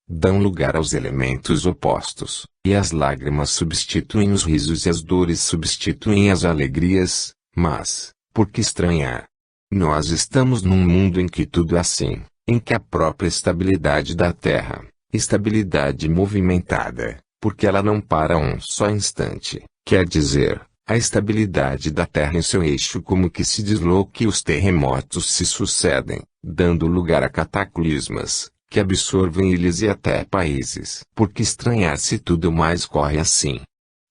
dão lugar aos elementos opostos, e as lágrimas substituem os risos e as dores substituem as alegrias, mas, por que estranhar? Nós estamos num mundo em que tudo é assim, em que a própria estabilidade da Terra, estabilidade movimentada, porque ela não para um só instante, quer dizer, a estabilidade da Terra em seu eixo como que se desloca e os terremotos se sucedem, dando lugar a cataclismas, que absorvem ilhas e até países. Por que estranhar se tudo mais corre assim?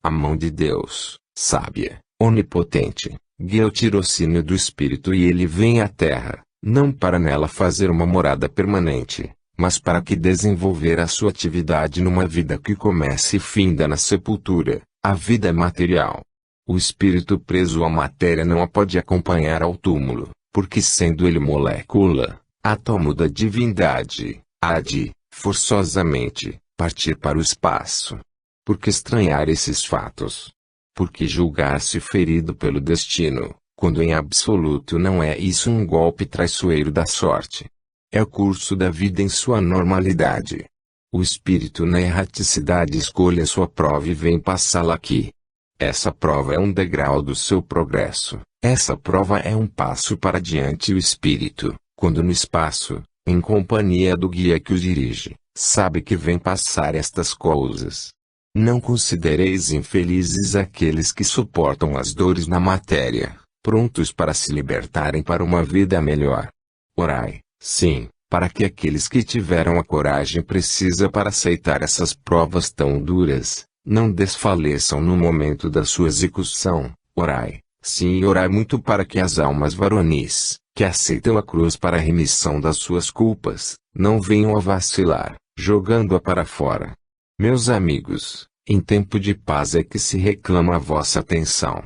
A mão de Deus, sábia, onipotente, guia o tirocínio do Espírito e ele vem à Terra, não para nela fazer uma morada permanente, mas para que desenvolver a sua atividade numa vida que começa e finda na sepultura, a vida material. O espírito preso à matéria não a pode acompanhar ao túmulo, porque sendo ele molécula, átomo da divindade, há de, forçosamente, partir para o espaço. Por que estranhar esses fatos? Por que julgar-se ferido pelo destino, quando em absoluto não é isso um golpe traiçoeiro da sorte? É o curso da vida em sua normalidade. O espírito na erraticidade escolhe a sua prova e vem passá-la aqui. Essa prova é um degrau do seu progresso. Essa prova é um passo para diante o espírito, quando no espaço, em companhia do guia que o dirige, sabe que vem passar estas coisas. Não considereis infelizes aqueles que suportam as dores na matéria, prontos para se libertarem para uma vida melhor. Orai, sim, para que aqueles que tiveram a coragem precisa para aceitar essas provas tão duras, não desfaleçam no momento da sua execução. Orai, sim, e orai muito para que as almas varonis, que aceitam a cruz para a remissão das suas culpas, não venham a vacilar, jogando-a para fora. Meus amigos, em tempo de paz é que se reclama a vossa atenção.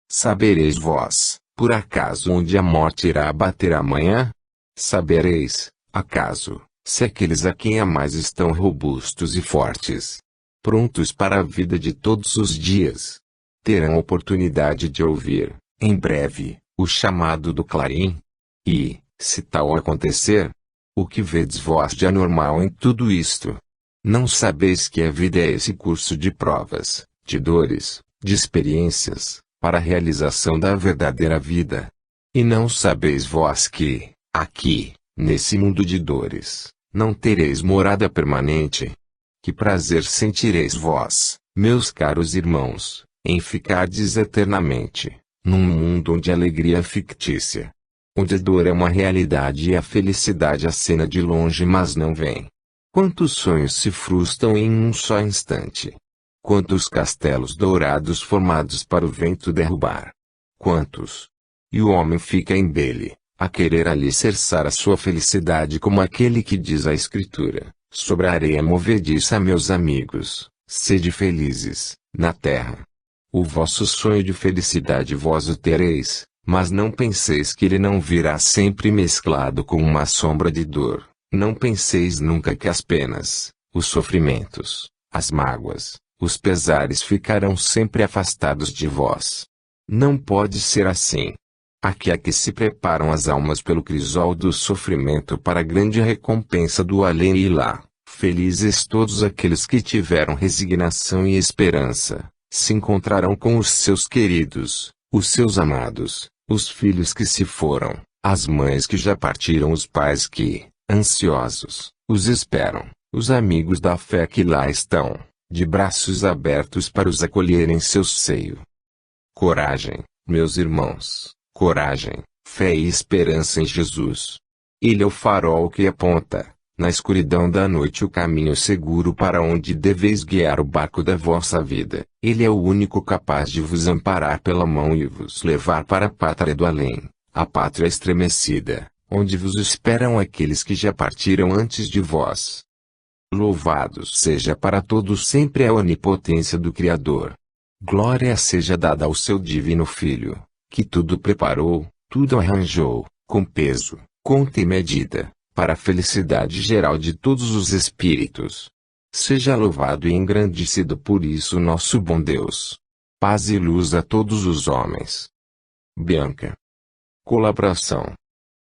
Sabereis vós, por acaso, onde a morte irá abater amanhã? Sabereis, acaso, se aqueles a quem amais estão robustos e fortes, prontos para a vida de todos os dias, terão oportunidade de ouvir, em breve, o chamado do clarim? E, se tal acontecer, o que vedes vós de anormal em tudo isto? Não sabeis que a vida é esse curso de provas, de dores, de experiências, para a realização da verdadeira vida? E não sabeis vós que, aqui, nesse mundo de dores, não tereis morada permanente? Que prazer sentireis vós, meus caros irmãos, em ficardes eternamente, num mundo onde a alegria é fictícia, onde a dor é uma realidade e a felicidade acena de longe mas não vem. Quantos sonhos se frustram em um só instante? Quantos castelos dourados formados para o vento derrubar? Quantos? E o homem fica em Bele, a querer alicerçar a sua felicidade como aquele que diz a Escritura, sobre a areia movediça. Meus amigos, sede felizes, na terra. O vosso sonho de felicidade vós o tereis, mas não penseis que ele não virá sempre mesclado com uma sombra de dor. Não penseis nunca que as penas, os sofrimentos, as mágoas, os pesares ficarão sempre afastados de vós. Não pode ser assim. Aqui é que se preparam as almas pelo crisol do sofrimento para a grande recompensa do além e lá, felizes todos aqueles que tiveram resignação e esperança, se encontrarão com os seus queridos, os seus amados, os filhos que se foram, as mães que já partiram, os pais que, ansiosos, os esperam, os amigos da fé que lá estão, de braços abertos para os acolher em seu seio. Coragem, meus irmãos, coragem, fé e esperança em Jesus. Ele é o farol que aponta, na escuridão da noite, o caminho seguro para onde deveis guiar o barco da vossa vida. Ele é o único capaz de vos amparar pela mão e vos levar para a pátria do além, a pátria estremecida, onde vos esperam aqueles que já partiram antes de vós. Louvado seja para todos sempre a onipotência do Criador. Glória seja dada ao seu divino Filho, que tudo preparou, tudo arranjou, com peso, conta e medida, para a felicidade geral de todos os espíritos. Seja louvado e engrandecido por isso nosso bom Deus. Paz e luz a todos os homens. Bianca. Colaboração.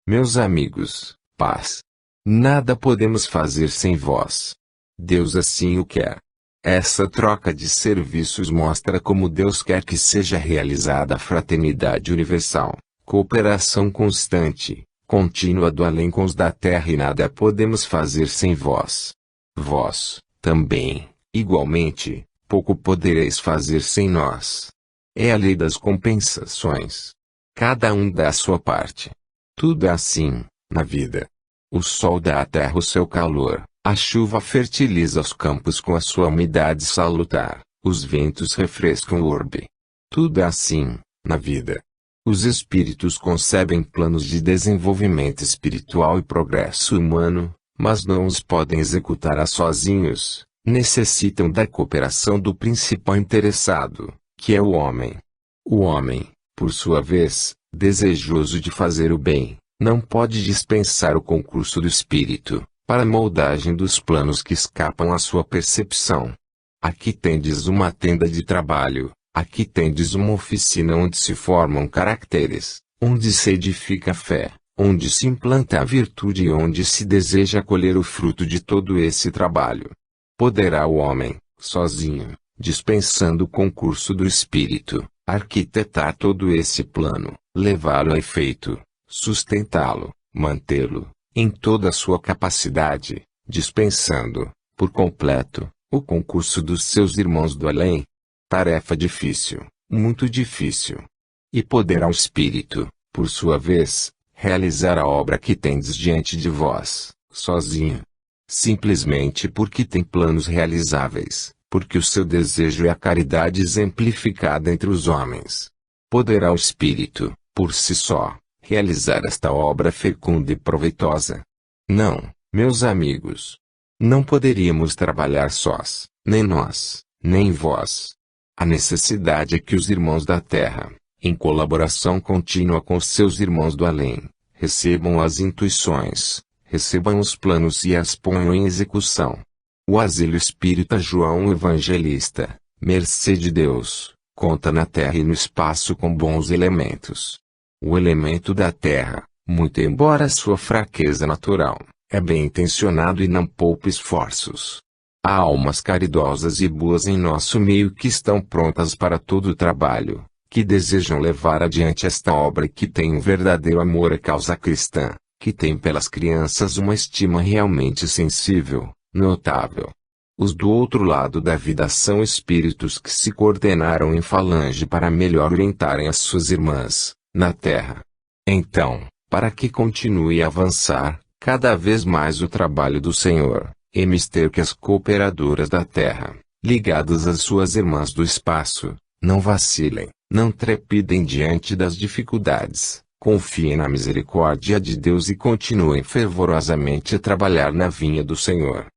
Meus amigos, paz. Nada podemos fazer sem vós. Deus assim o quer. Essa troca de serviços mostra como Deus quer que seja realizada a fraternidade universal, cooperação constante, contínua do além com os da terra, e nada podemos fazer sem vós. Vós, também, igualmente, pouco podereis fazer sem nós. É a lei das compensações. Cada um dá a sua parte. Tudo é assim, na vida. O sol dá à terra o seu calor, a chuva fertiliza os campos com a sua umidade salutar, os ventos refrescam o orbe. Tudo é assim, na vida. Os espíritos concebem planos de desenvolvimento espiritual e progresso humano, mas não os podem executar sozinhos, necessitam da cooperação do principal interessado, que é o homem. O homem, por sua vez, desejoso de fazer o bem, não pode dispensar o concurso do espírito, para a moldagem dos planos que escapam à sua percepção. Aqui tendes uma tenda de trabalho, aqui tendes uma oficina onde se formam caracteres, onde se edifica a fé, onde se implanta a virtude e onde se deseja colher o fruto de todo esse trabalho. Poderá o homem, sozinho, dispensando o concurso do espírito, arquitetar todo esse plano, levá-lo a efeito, sustentá-lo, mantê-lo, em toda a sua capacidade, dispensando, por completo, o concurso dos seus irmãos do além? Tarefa difícil, muito difícil. E poderá o espírito, por sua vez, realizar a obra que tendes diante de vós, sozinho? Simplesmente porque tem planos realizáveis, porque o seu desejo é a caridade exemplificada entre os homens. Poderá o espírito, por si só, realizar esta obra fecunda e proveitosa? Não, meus amigos. Não poderíamos trabalhar sós, nem nós, nem vós. A necessidade é que os irmãos da terra, em colaboração contínua com seus irmãos do além, recebam as intuições, recebam os planos e as ponham em execução. O asilo espírita João Evangelista, mercê de Deus, conta na terra e no espaço com bons elementos. O elemento da terra, muito embora sua fraqueza natural, é bem intencionado e não poupa esforços. Há almas caridosas e boas em nosso meio que estão prontas para todo o trabalho, que desejam levar adiante esta obra e que têm um verdadeiro amor à causa cristã, que têm pelas crianças uma estima realmente sensível, notável. Os do outro lado da vida são espíritos que se coordenaram em falange para melhor orientarem as suas irmãs, na terra. Então, para que continue a avançar, cada vez mais o trabalho do Senhor, é mister que as cooperadoras da terra, ligadas às suas irmãs do espaço, não vacilem, não trepidem diante das dificuldades, confiem na misericórdia de Deus e continuem fervorosamente a trabalhar na vinha do Senhor.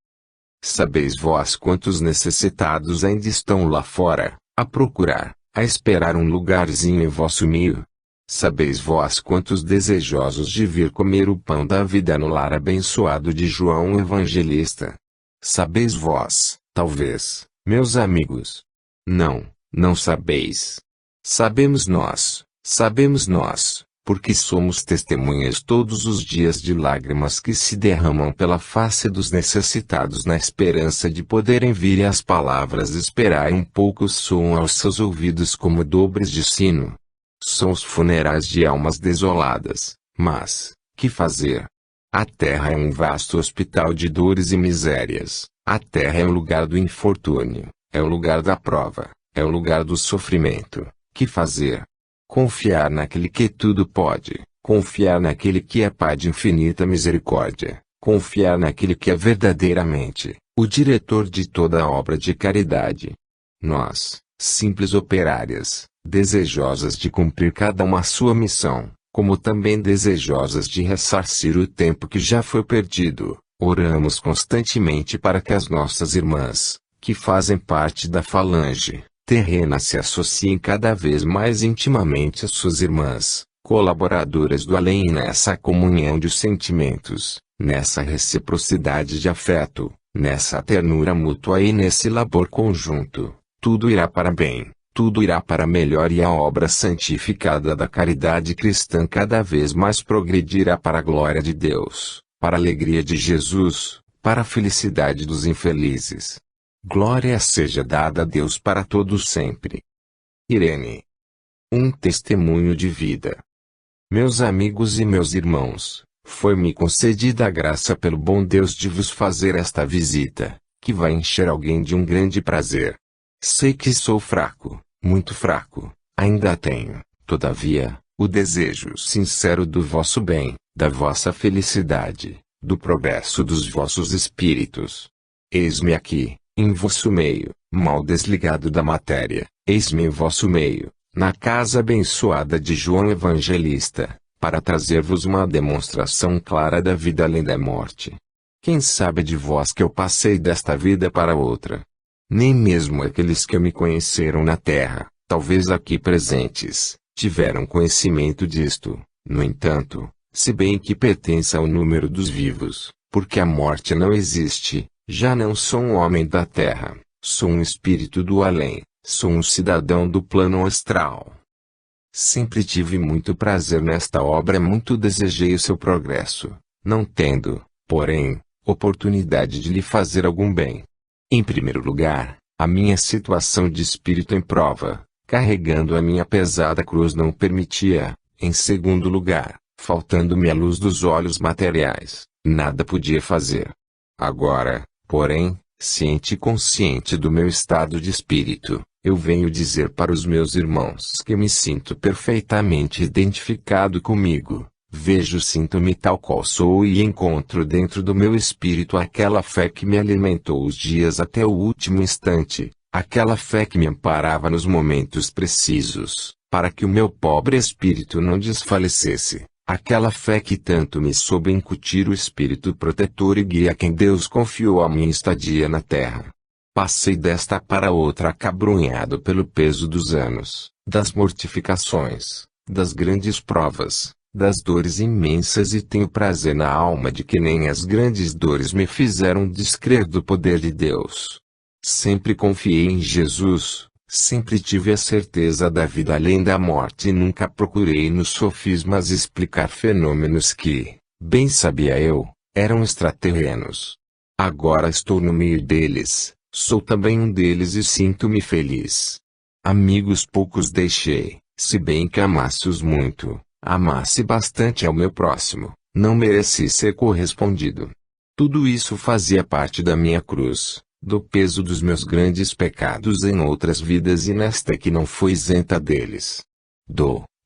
Sabeis vós quantos necessitados ainda estão lá fora, a procurar, a esperar um lugarzinho em vosso meio? Sabeis vós quantos desejosos de vir comer o pão da vida no lar abençoado de João Evangelista? Sabeis vós, talvez, meus amigos? Não, não sabeis. Sabemos nós, porque somos testemunhas todos os dias de lágrimas que se derramam pela face dos necessitados na esperança de poderem vir, e as palavras esperai um pouco soam aos seus ouvidos como dobres de sino. São os funerais de almas desoladas, mas, que fazer? A terra é um vasto hospital de dores e misérias, a terra é o lugar do infortúnio, é o lugar da prova, é o lugar do sofrimento. Que fazer? Confiar naquele que tudo pode, confiar naquele que é Pai de infinita misericórdia, confiar naquele que é verdadeiramente o diretor de toda a obra de caridade. Nós, simples operárias, desejosas de cumprir cada uma a sua missão, como também desejosas de ressarcir o tempo que já foi perdido, oramos constantemente para que as nossas irmãs, que fazem parte da falange terrena, se associem cada vez mais intimamente às suas irmãs, colaboradoras do além, nessa comunhão de sentimentos, nessa reciprocidade de afeto, nessa ternura mútua e nesse labor conjunto. Tudo irá para bem, tudo irá para melhor, e a obra santificada da caridade cristã cada vez mais progredirá para a glória de Deus, para a alegria de Jesus, para a felicidade dos infelizes. Glória seja dada a Deus para todos sempre. Irene. Um testemunho de vida. Meus amigos e meus irmãos, foi-me concedida a graça pelo bom Deus de vos fazer esta visita, que vai encher alguém de um grande prazer. Sei que sou fraco, muito fraco, ainda tenho, todavia, o desejo sincero do vosso bem, da vossa felicidade, do progresso dos vossos espíritos. Eis-me aqui, em vosso meio, mal desligado da matéria, eis-me em vosso meio, na casa abençoada de João Evangelista, para trazer-vos uma demonstração clara da vida além da morte. Quem sabe de vós que eu passei desta vida para outra? Nem mesmo aqueles que me conheceram na terra, talvez aqui presentes, tiveram conhecimento disto. No entanto, se bem que pertença ao número dos vivos, porque a morte não existe, já não sou um homem da terra, sou um espírito do além, sou um cidadão do plano astral. Sempre tive muito prazer nesta obra, muito desejei o seu progresso, não tendo, porém, oportunidade de lhe fazer algum bem. Em primeiro lugar, a minha situação de espírito em prova, carregando a minha pesada cruz não permitia. Em segundo lugar, faltando-me a luz dos olhos materiais, nada podia fazer. Agora, porém, ciente e consciente do meu estado de espírito, eu venho dizer para os meus irmãos que me sinto perfeitamente identificado comigo. Sinto-me tal qual sou e encontro dentro do meu espírito aquela fé que me alimentou os dias até o último instante, aquela fé que me amparava nos momentos precisos, para que o meu pobre espírito não desfalecesse, aquela fé que tanto me soube incutir o espírito protetor e guia a quem Deus confiou a minha estadia na terra. Passei desta para outra acabrunhado pelo peso dos anos, das mortificações, das grandes provas, das dores imensas e tenho prazer na alma de que nem as grandes dores me fizeram descrer do poder de Deus. Sempre confiei em Jesus, sempre tive a certeza da vida além da morte e nunca procurei nos sofismas explicar fenômenos que, bem sabia eu, eram extraterrenos. Agora estou no meio deles, sou também um deles e sinto-me feliz. Amigos poucos deixei, se bem que amasse-os muito. Amasse bastante ao meu próximo, não mereci ser correspondido. Tudo isso fazia parte da minha cruz, do peso dos meus grandes pecados em outras vidas e nesta que não foi isenta deles.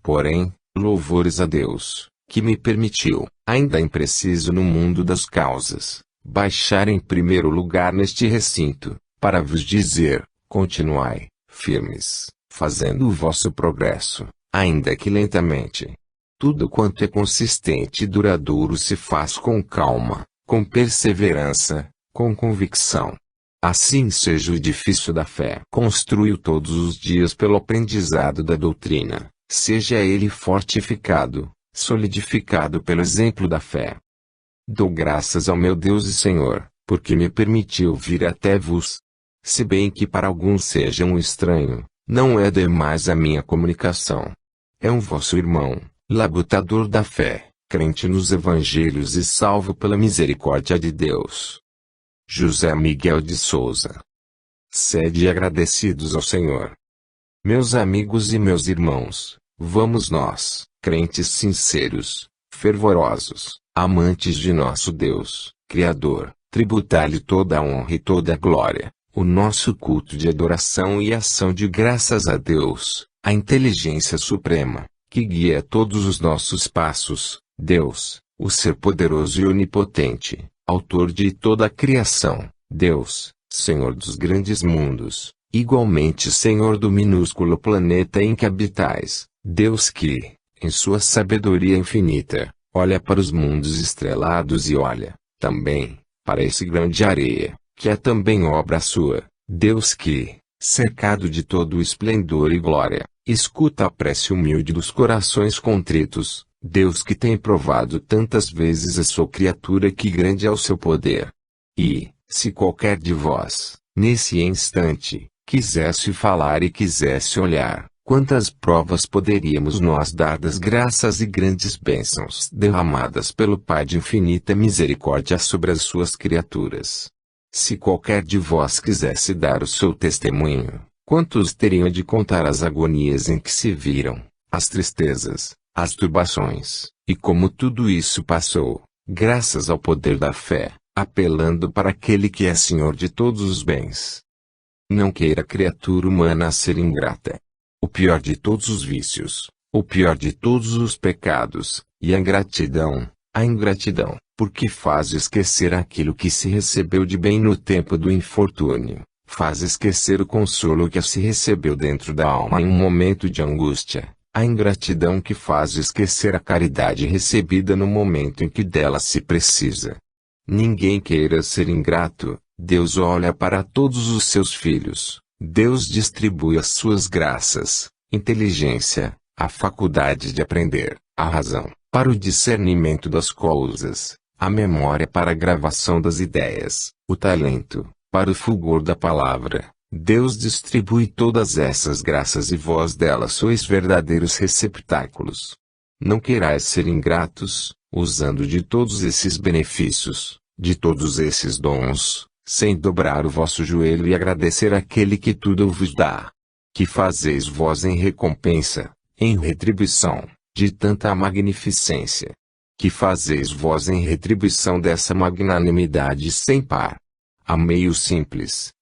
Porém, louvores a Deus, que me permitiu, ainda impreciso no mundo das causas, baixar em primeiro lugar neste recinto, para vos dizer, continuai, firmes, fazendo o vosso progresso, ainda que lentamente. Tudo quanto é consistente e duradouro se faz com calma, com perseverança, com convicção. Assim seja o edifício da fé. Construiu todos os dias pelo aprendizado da doutrina, seja ele fortificado, solidificado pelo exemplo da fé. Dou graças ao meu Deus e Senhor, porque me permitiu vir até vos. Se bem que para alguns seja um estranho, não é demais a minha comunicação. É um vosso irmão, labutador da fé, crente nos evangelhos e salvo pela misericórdia de Deus. José Miguel de Souza. Sede agradecidos ao Senhor. Meus amigos e meus irmãos, vamos nós, crentes sinceros, fervorosos, amantes de nosso Deus, Criador, tributar-lhe toda a honra e toda a glória, o nosso culto de adoração e ação de graças a Deus, a inteligência suprema, que guia todos os nossos passos, Deus, o Ser poderoso e onipotente, autor de toda a criação, Deus, Senhor dos grandes mundos, igualmente Senhor do minúsculo planeta em que habitais, Deus que, em sua sabedoria infinita, olha para os mundos estrelados e olha, também, para esse grão de areia, que é também obra sua, Deus que, cercado de todo o esplendor e glória, escuta a prece humilde dos corações contritos, Deus que tem provado tantas vezes a sua criatura que grande é o seu poder. E, se qualquer de vós, nesse instante, quisesse falar e quisesse olhar, Quantas provas poderíamos nós dar das graças e grandes bênçãos derramadas pelo Pai de infinita misericórdia sobre as suas criaturas? Se qualquer de vós quisesse dar o seu testemunho, quantos teriam de contar as agonias em que se viram, as tristezas, as turbações, e como tudo isso passou, graças ao poder da fé, apelando para aquele que é Senhor de todos os bens. Não queira a criatura humana ser ingrata. O pior de todos os vícios, o pior de todos os pecados, e a ingratidão, porque faz esquecer aquilo que se recebeu de bem no tempo do infortúnio, faz esquecer o consolo que se recebeu dentro da alma em um momento de angústia, a ingratidão que faz esquecer a caridade recebida no momento em que dela se precisa. Ninguém queira ser ingrato. Deus olha para todos os seus filhos. Deus distribui as suas graças, inteligência, a faculdade de aprender, a razão, para o discernimento das coisas, a memória para a gravação das ideias, o talento, para o fulgor da palavra. Deus distribui todas essas graças e vós delas sois verdadeiros receptáculos. Não querais ser ingratos, usando de todos esses benefícios, de todos esses dons, sem dobrar o vosso joelho e agradecer àquele que tudo vos dá. Que fazeis vós em recompensa, em retribuição, de tanta magnificência? Que fazeis vós em retribuição dessa magnanimidade sem par? Meio simples,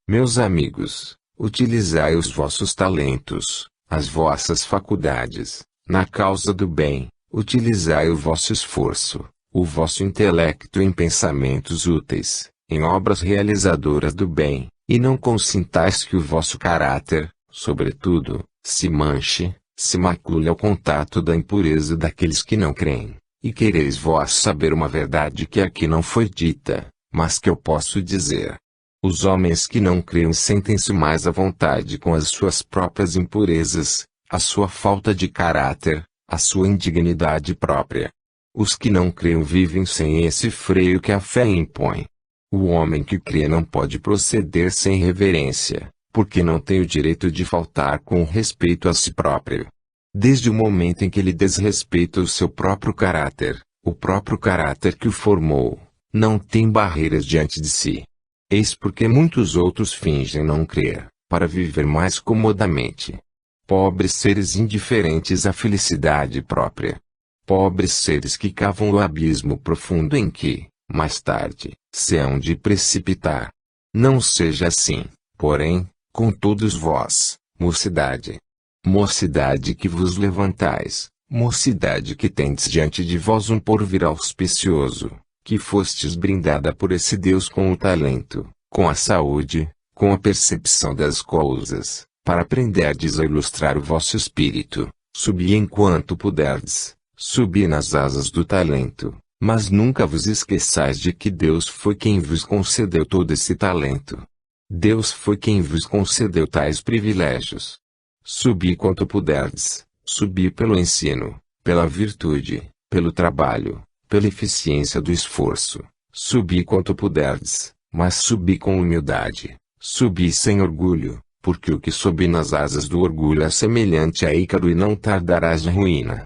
meus amigos, utilizai os vossos talentos, as vossas faculdades, na causa do bem, utilizai o vosso esforço, o vosso intelecto em pensamentos úteis, em obras realizadoras do bem, e não consintais que o vosso caráter, sobretudo, se manche, se macule ao contato da impureza daqueles que não creem. E quereis vós saber uma verdade que aqui não foi dita, mas que eu posso dizer. Os homens que não creem sentem-se mais à vontade com as suas próprias impurezas, a sua falta de caráter, a sua indignidade própria. Os que não creem vivem sem esse freio que a fé impõe. O homem que crê não pode proceder sem reverência, porque não tem o direito de faltar com respeito a si próprio. Desde o momento em que ele desrespeita o seu próprio caráter, o próprio caráter que o formou, não tem barreiras diante de si. Eis porque muitos outros fingem não crer, para viver mais comodamente. Pobres seres indiferentes à felicidade própria. Pobres seres que cavam o abismo profundo em que, mais tarde, se hão de precipitar. Não seja assim, porém, com todos vós, mocidade. Mocidade que vos levantais, mocidade que tendes diante de vós um porvir auspicioso, que fostes brindada por esse Deus com o talento, com a saúde, com a percepção das coisas, para aprenderdes a ilustrar o vosso espírito, subi enquanto puderdes, subi nas asas do talento, mas nunca vos esqueçais de que Deus foi quem vos concedeu todo esse talento. Deus foi quem vos concedeu tais privilégios. Subi quanto puderdes, subi pelo ensino, pela virtude, pelo trabalho, pela eficiência do esforço, subi quanto puderdes, mas subi com humildade, subi sem orgulho, porque o que sobe nas asas do orgulho é semelhante a Ícaro e não tardarás de ruína.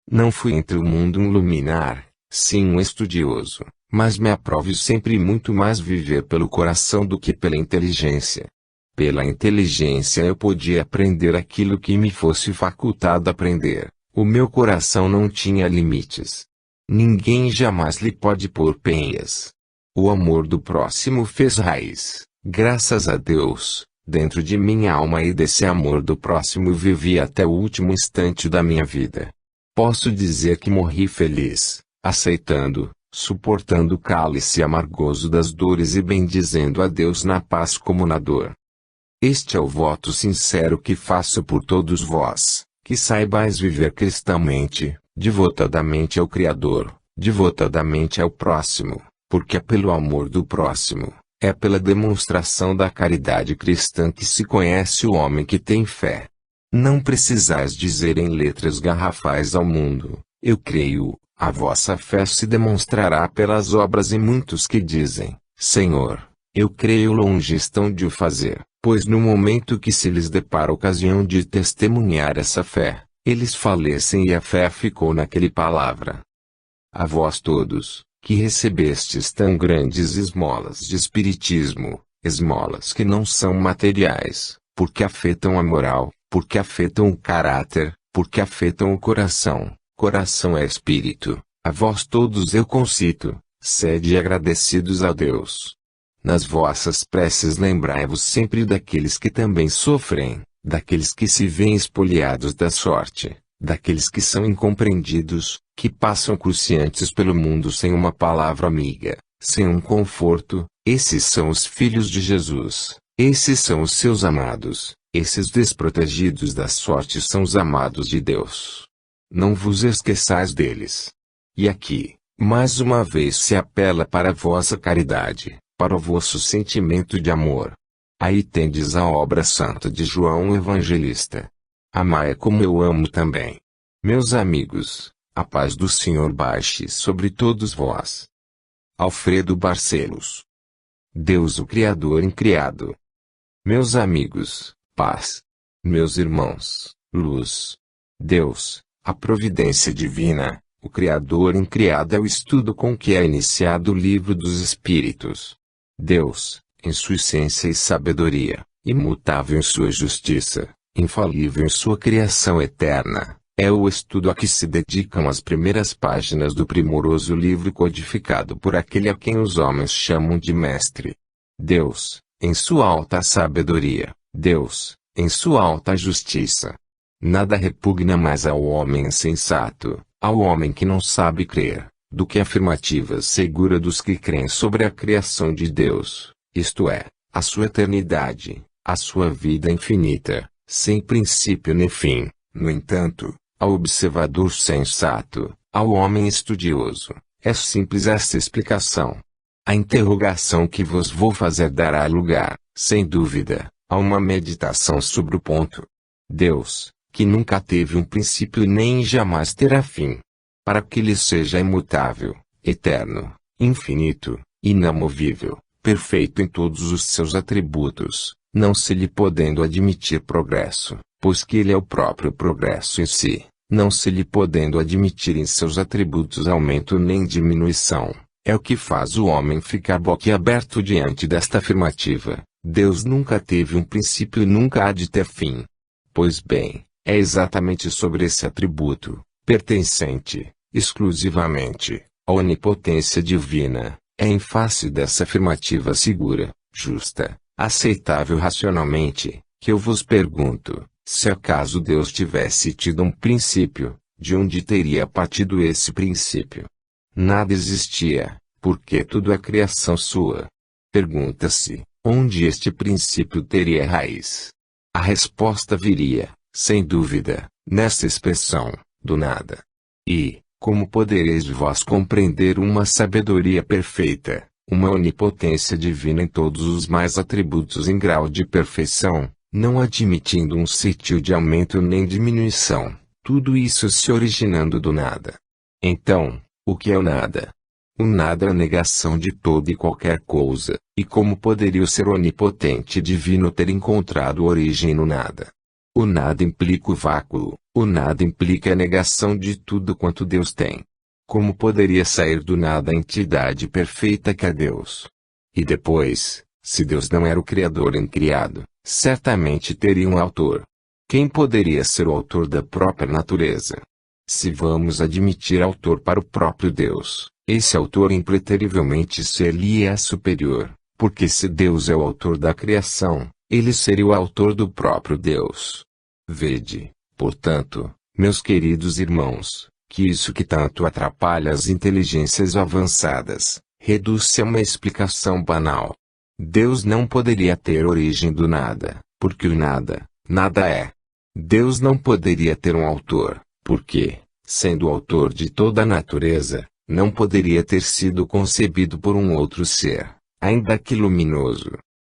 Não fui entre o mundo um luminar, sim um estudioso, mas me aprove sempre muito mais viver pelo coração do que pela inteligência. Pela inteligência eu podia aprender aquilo que me fosse facultado aprender, o meu coração não tinha limites. Ninguém jamais lhe pode pôr penhas. O amor do próximo fez raiz, graças a Deus, dentro de minha alma e desse amor do próximo vivi até o último instante da minha vida. Posso dizer que morri feliz, aceitando, suportando o cálice amargoso das dores e bendizendo a Deus na paz como na dor. Este é o voto sincero que faço por todos vós, que saibais viver cristamente, devotadamente ao Criador, devotadamente ao próximo, porque é pelo amor do próximo, é pela demonstração da caridade cristã que se conhece o homem que tem fé. Não precisais dizer em letras garrafais ao mundo, eu creio, a vossa fé se demonstrará pelas obras e muitos que dizem, Senhor, eu creio longe estão de o fazer, Pois no momento que se lhes depara a ocasião de testemunhar essa fé, eles falecem e a fé ficou naquele palavra. A vós todos, que recebestes tão grandes esmolas de espiritismo, esmolas que não são materiais, porque afetam a moral, porque afetam o caráter, porque afetam o coração, coração é espírito, a vós todos eu concito, sede agradecidos a Deus. Nas vossas preces lembrai-vos sempre daqueles que também sofrem, daqueles que se veem espoliados da sorte, daqueles que são incompreendidos, que passam cruciantes pelo mundo sem uma palavra amiga, sem um conforto. Esses são os filhos de Jesus, esses são os seus amados, esses desprotegidos da sorte são os amados de Deus. Não vos esqueçais deles. E aqui, mais uma vez se apela para a vossa caridade, para o vosso sentimento de amor. Aí tendes a obra santa de João Evangelista. Amai como eu amo também. Meus amigos, a paz do Senhor baixe sobre todos vós. Alfredo Barcelos. Deus o Criador incriado. Meus amigos, paz. Meus irmãos, luz. Deus, a providência divina, o Criador incriado é o estudo com que é iniciado o livro dos Espíritos. Deus, em sua essência e sabedoria, imutável em sua justiça, infalível em sua criação eterna, é o estudo a que se dedicam as primeiras páginas do primoroso livro codificado por aquele a quem os homens chamam de mestre. Deus, em sua alta sabedoria, Deus, em sua alta justiça. Nada repugna mais ao homem insensato, ao homem que não sabe crer, do que a afirmativa segura dos que creem sobre a criação de Deus, isto é, a sua eternidade, a sua vida infinita, sem princípio nem fim. No entanto, ao observador sensato, ao homem estudioso, é simples esta explicação. A interrogação que vos vou fazer dará lugar, sem dúvida, a uma meditação sobre o ponto. Deus, que nunca teve um princípio e nem jamais terá fim. Para que ele seja imutável, eterno, infinito, inamovível, perfeito em todos os seus atributos, não se lhe podendo admitir progresso, pois que ele é o próprio progresso em si, não se lhe podendo admitir em seus atributos aumento nem diminuição, é o que faz o homem ficar boquiaberto diante desta afirmativa. Deus nunca teve um princípio e nunca há de ter fim. Pois bem, é exatamente sobre esse atributo, pertencente, exclusivamente, à onipotência divina, é em face dessa afirmativa segura, justa, aceitável racionalmente, que eu vos pergunto, se acaso Deus tivesse tido um princípio, de onde teria partido esse princípio? Nada existia, porque tudo é criação sua. Pergunta-se, onde este princípio teria raiz? A resposta viria, sem dúvida, nessa expressão, do nada. E, como podereis vós compreender uma sabedoria perfeita, uma onipotência divina em todos os mais atributos em grau de perfeição, não admitindo um sítio de aumento nem diminuição, tudo isso se originando do nada? Então, o que é o nada? O nada é a negação de toda e qualquer coisa, e como poderia o ser onipotente divino ter encontrado origem no nada? O nada implica o vácuo, o nada implica a negação de tudo quanto Deus tem. Como poderia sair do nada a entidade perfeita que é Deus? E depois, se Deus não era o Criador incriado, certamente teria um autor. Quem poderia ser o autor da própria natureza? Se vamos admitir autor para o próprio Deus, esse autor impreterivelmente ser-lhe-á superior, porque se Deus é o autor da criação, ele seria o autor do próprio Deus. Vede, portanto, meus queridos irmãos, que isso que tanto atrapalha as inteligências avançadas, reduz-se a uma explicação banal. Deus não poderia ter origem do nada, porque o nada, nada é. Deus não poderia ter um autor, porque, sendo o autor de toda a natureza, não poderia ter sido concebido por um outro ser, ainda que luminoso.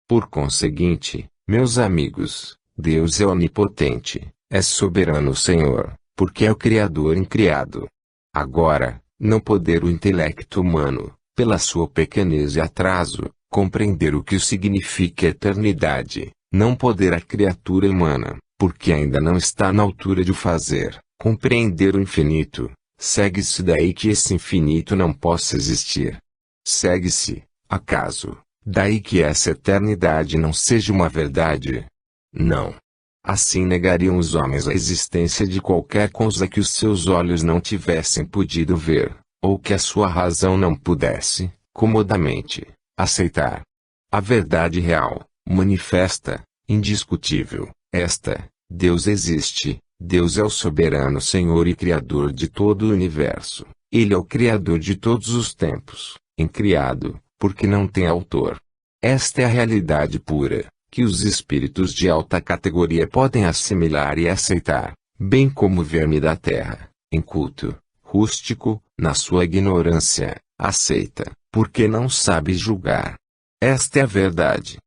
Por conseguinte, meus amigos, Deus é onipotente, é soberano Senhor, porque é o Criador incriado. Agora, não poder o intelecto humano, pela sua pequenez e atraso, compreender o que significa eternidade, Não poderá a criatura humana, porque ainda não está na altura de o fazer, compreender o infinito. Segue-se daí que esse infinito não possa existir. Segue-se, acaso, daí que essa eternidade não seja uma verdade? Não. Assim negariam os homens a existência de qualquer coisa que os seus olhos não tivessem podido ver, ou que a sua razão não pudesse, comodamente, aceitar. A verdade real, manifesta, indiscutível, esta: Deus existe, Deus é o soberano Senhor e Criador de todo o universo. Ele é o Criador de todos os tempos, incriado, porque não tem autor. Esta é a realidade pura, que os espíritos de alta categoria podem assimilar e aceitar, bem como o verme da terra, inculto, rústico, na sua ignorância, aceita, porque não sabe julgar. Esta é a verdade.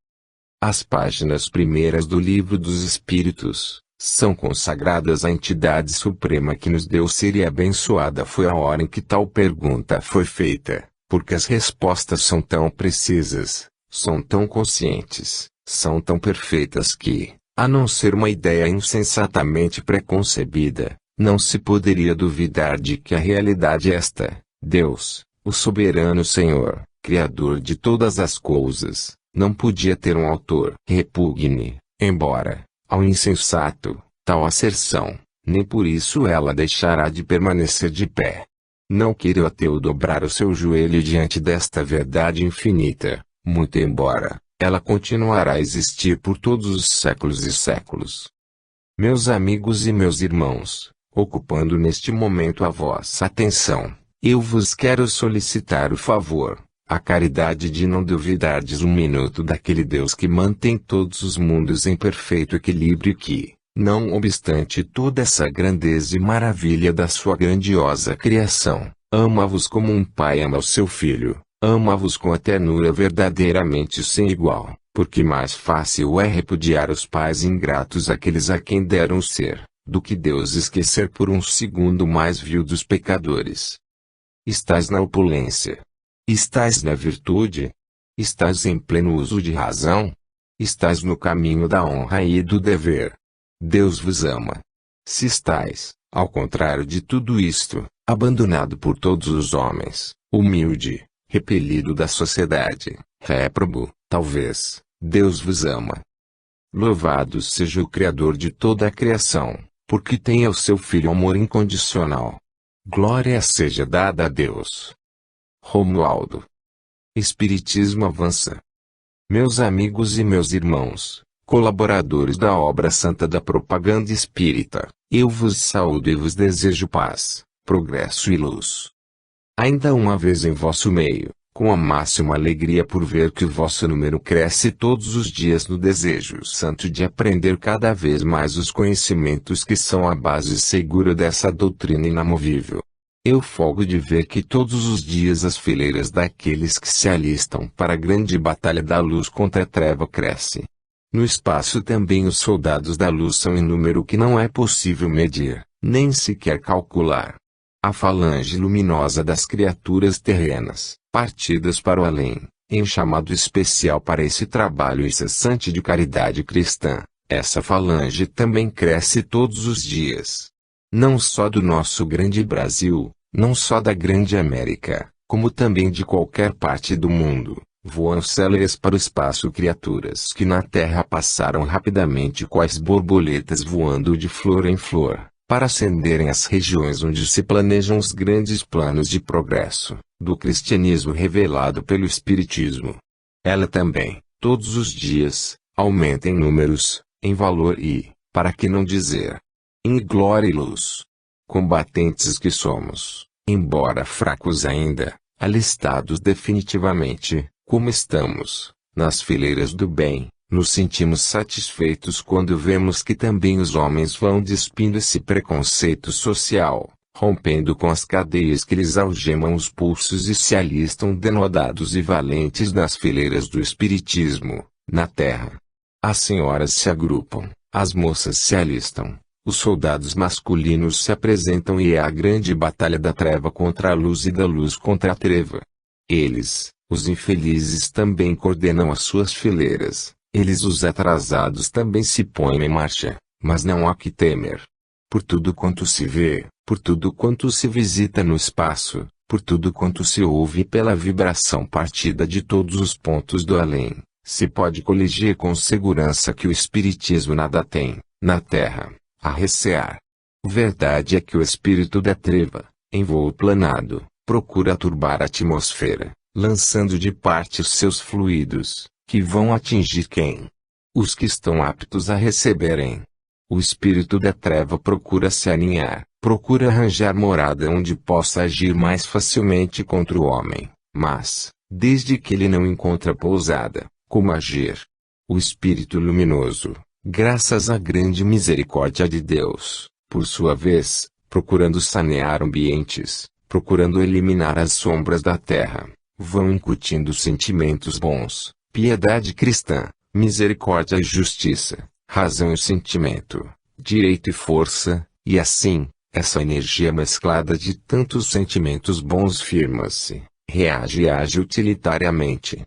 As páginas primeiras do Livro dos Espíritos são consagradas à entidade suprema que nos deu ser, e abençoada foi a hora em que tal pergunta foi feita, porque as respostas são tão precisas, são tão conscientes, são tão perfeitas que, a não ser uma ideia insensatamente preconcebida, não se poderia duvidar de que a realidade é esta: Deus, o soberano Senhor, Criador de todas as coisas, não podia ter um autor. Repugne, embora, ao insensato, tal asserção, nem por isso ela deixará de permanecer de pé. Não queira o ateu dobrar o seu joelho diante desta verdade infinita, muito embora ela continuará a existir por todos os séculos e séculos. Meus amigos e meus irmãos, ocupando neste momento a vossa atenção, eu vos quero solicitar o favor, a caridade de não duvidardes um minuto daquele Deus que mantém todos os mundos em perfeito equilíbrio e que, não obstante toda essa grandeza e maravilha da sua grandiosa criação, ama-vos como um pai ama o seu filho, ama-vos com a ternura verdadeiramente sem igual, porque mais fácil é repudiar os pais ingratos aqueles a quem deram ser, do que Deus esquecer por um segundo mais vil dos pecadores. Estás na opulência? Estás na virtude? Estás em pleno uso de razão? Estás no caminho da honra e do dever? Deus vos ama. Se estais, ao contrário de tudo isto, abandonado por todos os homens, humilde, repelido da sociedade, réprobo, talvez, Deus vos ama. Louvado seja o Criador de toda a criação, porque tem ao seu Filho amor incondicional. Glória seja dada a Deus. Romualdo. Espiritismo avança. Meus amigos e meus irmãos, colaboradores da obra santa da propaganda espírita, eu vos saúdo e vos desejo paz, progresso e luz. Ainda uma vez em vosso meio, com a máxima alegria por ver que o vosso número cresce todos os dias no desejo santo de aprender cada vez mais os conhecimentos que são a base segura dessa doutrina inamovível. Eu folgo de ver que todos os dias as fileiras daqueles que se alistam para a grande batalha da luz contra a treva crescem. No espaço também os soldados da luz são em número que não é possível medir, nem sequer calcular. A falange luminosa das criaturas terrenas, partidas para o além, em chamado especial para esse trabalho incessante de caridade cristã, essa falange também cresce todos os dias. Não só do nosso grande Brasil, não só da grande América, como também de qualquer parte do mundo, voam céleres para o espaço criaturas que na Terra passaram rapidamente quais borboletas voando de flor em flor, para ascenderem às regiões onde se planejam os grandes planos de progresso, do cristianismo revelado pelo Espiritismo. Ela também, todos os dias, aumenta em números, em valor e, para que não dizer, em glória e luz. Combatentes que somos, embora fracos ainda, alistados definitivamente, como estamos, nas fileiras do bem, nos sentimos satisfeitos quando vemos que também os homens vão despindo esse preconceito social, rompendo com as cadeias que lhes algemam os pulsos e se alistam denodados e valentes nas fileiras do Espiritismo, na Terra. As senhoras se agrupam, as moças se alistam. Os soldados masculinos se apresentam e é a grande batalha da treva contra a luz e da luz contra a treva. Eles, os infelizes, também coordenam as suas fileiras, Eles os atrasados também se põem em marcha, mas não há que temer. Por tudo quanto se vê, por tudo quanto se visita no espaço, por tudo quanto se ouve pela vibração partida de todos os pontos do além, se pode coligir com segurança que o espiritismo nada tem, na Terra, a recear. Verdade é que o espírito da treva, em voo planado, procura turbar a atmosfera, lançando de parte os seus fluidos, que vão atingir quem? Os que estão aptos a receberem. O espírito da treva procura se aninhar, procura arranjar morada onde possa agir mais facilmente contra o homem, mas, desde que ele não encontra pousada, como agir? O espírito luminoso, graças à grande misericórdia de Deus, por sua vez, procurando sanear ambientes, procurando eliminar as sombras da terra, vão incutindo sentimentos bons, piedade cristã, misericórdia e justiça, razão e sentimento, direito e força, e assim, essa energia mesclada de tantos sentimentos bons firma-se, reage e age utilitariamente.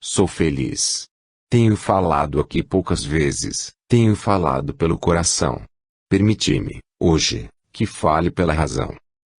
Sou feliz. Tenho falado aqui poucas vezes, tenho falado pelo coração. Permiti-me, hoje, que fale pela razão.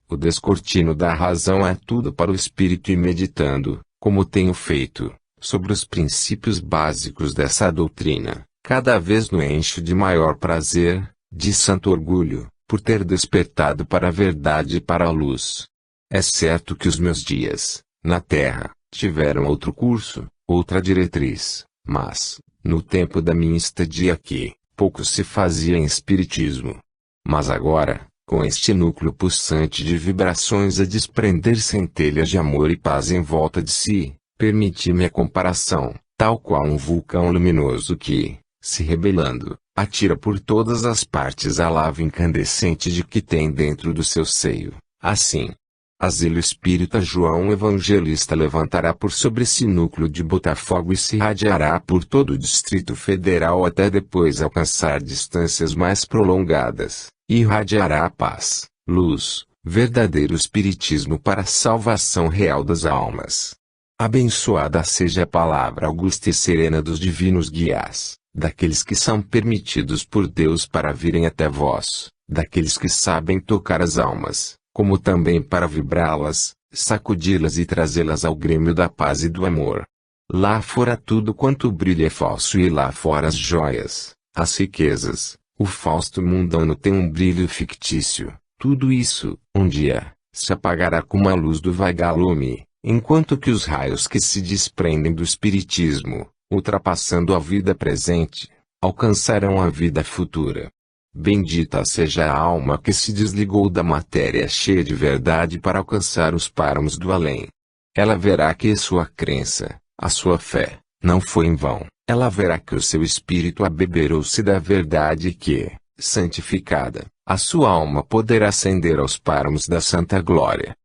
O descortino da razão é tudo para o espírito e meditando, como tenho feito, sobre os princípios básicos dessa doutrina, cada vez no encho de maior prazer, de santo orgulho, por ter despertado para a verdade e para a luz. É certo que os meus dias, na Terra, tiveram outro curso, outra diretriz, mas, no tempo da minha estadia aqui, pouco se fazia em espiritismo. Mas agora, com este núcleo pulsante de vibrações a desprender centelhas de amor e paz em volta de si, permiti-me a comparação, tal qual um vulcão luminoso que, se rebelando, atira por todas as partes a lava incandescente de que tem dentro do seu seio. Assim, asilo espírita João Evangelista levantará por sobre esse núcleo de Botafogo e se irradiará por todo o Distrito Federal até depois alcançar distâncias mais prolongadas. Irradiará a paz, luz, verdadeiro espiritismo para a salvação real das almas. Abençoada seja a palavra augusta e serena dos divinos guias, daqueles que são permitidos por Deus para virem até vós, daqueles que sabem tocar as almas, como também para vibrá-las, sacudi-las e trazê-las ao grêmio da paz e do amor. Lá fora tudo quanto brilha é falso e lá fora as joias, as riquezas, o fausto mundano tem um brilho fictício. Tudo isso, um dia, se apagará como a luz do vagalume, enquanto que os raios que se desprendem do espiritismo, ultrapassando a vida presente, alcançarão a vida futura. Bendita seja a alma que se desligou da matéria cheia de verdade para alcançar os páramos do além. Ela verá que sua crença, a sua fé, não foi em vão. Ela verá que o seu espírito abeberou-se da verdade e que, santificada, a sua alma poderá ascender aos páramos da santa glória.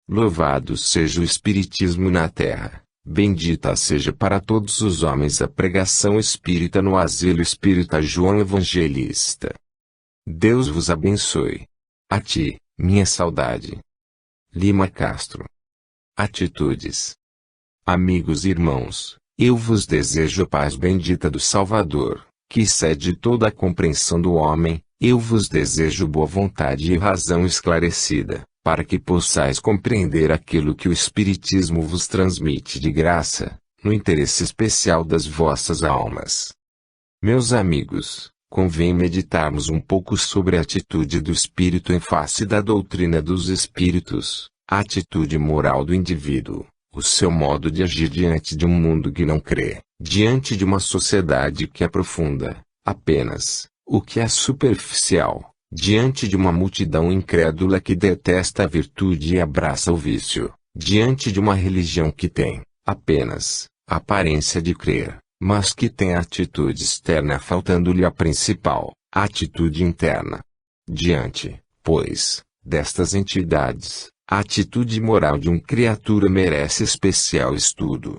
Louvado seja o Espiritismo na terra, bendita seja para todos os homens a pregação espírita no asilo espírita João Evangelista. Deus vos abençoe. A ti, minha saudade. Lima Castro. Atitudes. Amigos e irmãos, eu vos desejo a paz bendita do Salvador, que excede toda a compreensão do homem. Eu vos desejo boa vontade e razão esclarecida, para que possais compreender aquilo que o Espiritismo vos transmite de graça, no interesse especial das vossas almas. Meus amigos, convém meditarmos um pouco sobre a atitude do espírito em face da doutrina dos espíritos, a atitude moral do indivíduo, o seu modo de agir diante de um mundo que não crê, diante de uma sociedade que aprofunda, apenas, o que é superficial, diante de uma multidão incrédula que detesta a virtude e abraça o vício, diante de uma religião que tem, apenas, a aparência de crer, mas que tem a atitude externa faltando-lhe a principal, a atitude interna. Diante, pois, destas entidades, a atitude moral de uma criatura merece especial estudo.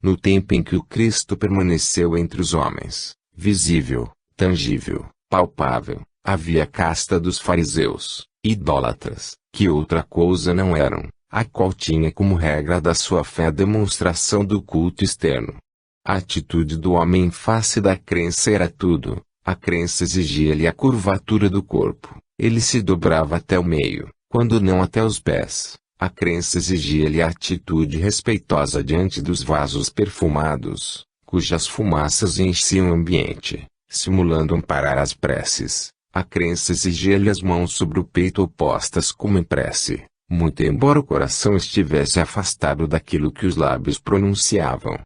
No tempo em que o Cristo permaneceu entre os homens, visível, tangível, palpável, havia a casta dos fariseus, idólatras, que outra coisa não eram, a qual tinha como regra da sua fé a demonstração do culto externo. A atitude do homem em face da crença era tudo. A crença exigia-lhe a curvatura do corpo. Ele se dobrava até o meio, quando não até os pés. A crença exigia-lhe a atitude respeitosa diante dos vasos perfumados, cujas fumaças enchiam o ambiente, simulando amparar as preces. A crença exigia-lhe as mãos sobre o peito opostas como em prece, muito embora o coração estivesse afastado daquilo que os lábios pronunciavam.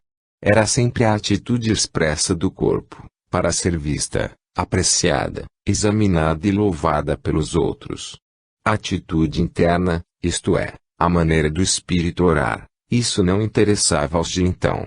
Era sempre a atitude expressa do corpo, para ser vista, apreciada, examinada e louvada pelos outros. A atitude interna, isto é, a maneira do espírito orar, isso não interessava aos de então.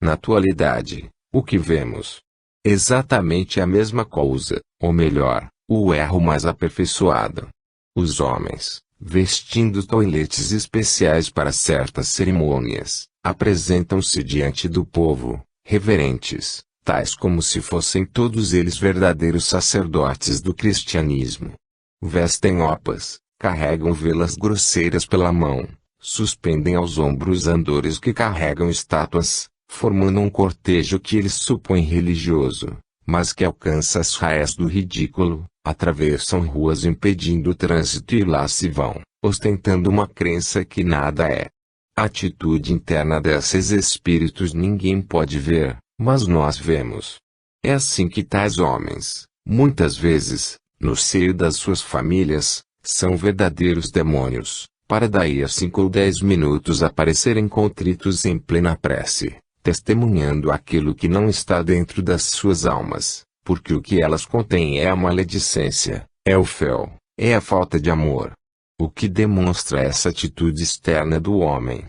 Na atualidade, o que vemos? Exatamente a mesma coisa, ou melhor, o erro mais aperfeiçoado. Os homens, vestindo toiletes especiais para certas cerimônias, apresentam-se diante do povo, reverentes, tais como se fossem todos eles verdadeiros sacerdotes do cristianismo. Vestem opas, carregam velas grosseiras pela mão, suspendem aos ombros andores que carregam estátuas, formando um cortejo que eles supõem religioso, mas que alcança as raias do ridículo, atravessam ruas impedindo o trânsito e lá se vão, ostentando uma crença que nada é. A atitude interna desses espíritos ninguém pode ver, mas nós vemos. É assim que tais homens, muitas vezes, no seio das suas famílias, são verdadeiros demônios, para daí a 5 ou 10 minutos aparecerem contritos em plena prece, testemunhando aquilo que não está dentro das suas almas, porque o que elas contêm é a maledicência, é o fel, é a falta de amor. O que demonstra essa atitude externa do homem?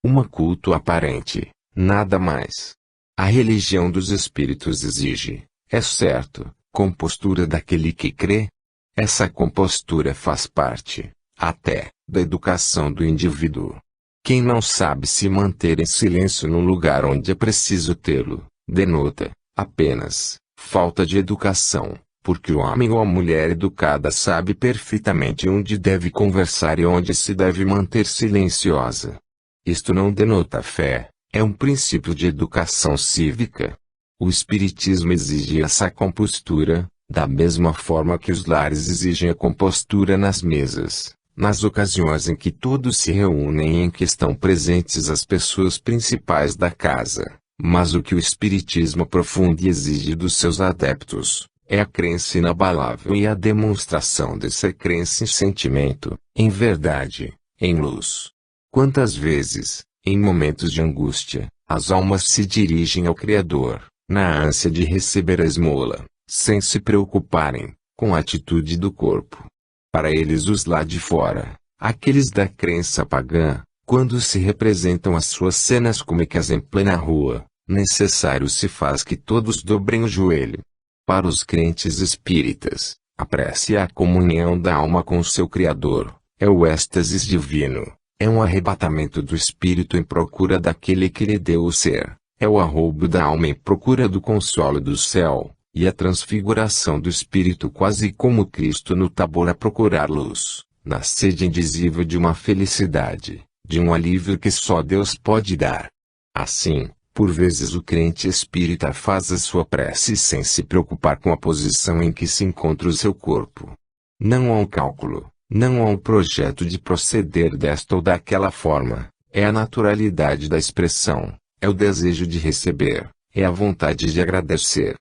Um culto aparente, nada mais. A religião dos espíritos exige, é certo, compostura daquele que crê. Essa compostura faz parte, até, da educação do indivíduo. Quem não sabe se manter em silêncio no lugar onde é preciso tê-lo, denota, apenas, falta de educação, porque o homem ou a mulher educada sabe perfeitamente onde deve conversar e onde se deve manter silenciosa. Isto não denota fé, é um princípio de educação cívica. O Espiritismo exige essa compostura, da mesma forma que os lares exigem a compostura nas mesas, nas ocasiões em que todos se reúnem e em que estão presentes as pessoas principais da casa. Mas o que o Espiritismo aprofunda e exige dos seus adeptos, é a crença inabalável e a demonstração dessa crença em sentimento, em verdade, em luz. Quantas vezes, em momentos de angústia, as almas se dirigem ao Criador, na ânsia de receber a esmola, sem se preocuparem com a atitude do corpo. Para eles os lá de fora, aqueles da crença pagã, quando se representam as suas cenas cômicas em plena rua, necessário se faz que todos dobrem o joelho. Para os crentes espíritas, a prece é a comunhão da alma com o seu Criador, é o êxtase divino, é um arrebatamento do espírito em procura daquele que lhe deu o ser, é o arroubo da alma em procura do consolo do céu, e a transfiguração do espírito quase como Cristo no Tabor a procurar luz, na sede indizível de uma felicidade, de um alívio que só Deus pode dar. Assim, por vezes o crente espírita faz a sua prece sem se preocupar com a posição em que se encontra o seu corpo. Não há um cálculo, não há um projeto de proceder desta ou daquela forma, é a naturalidade da expressão, é o desejo de receber, é a vontade de agradecer.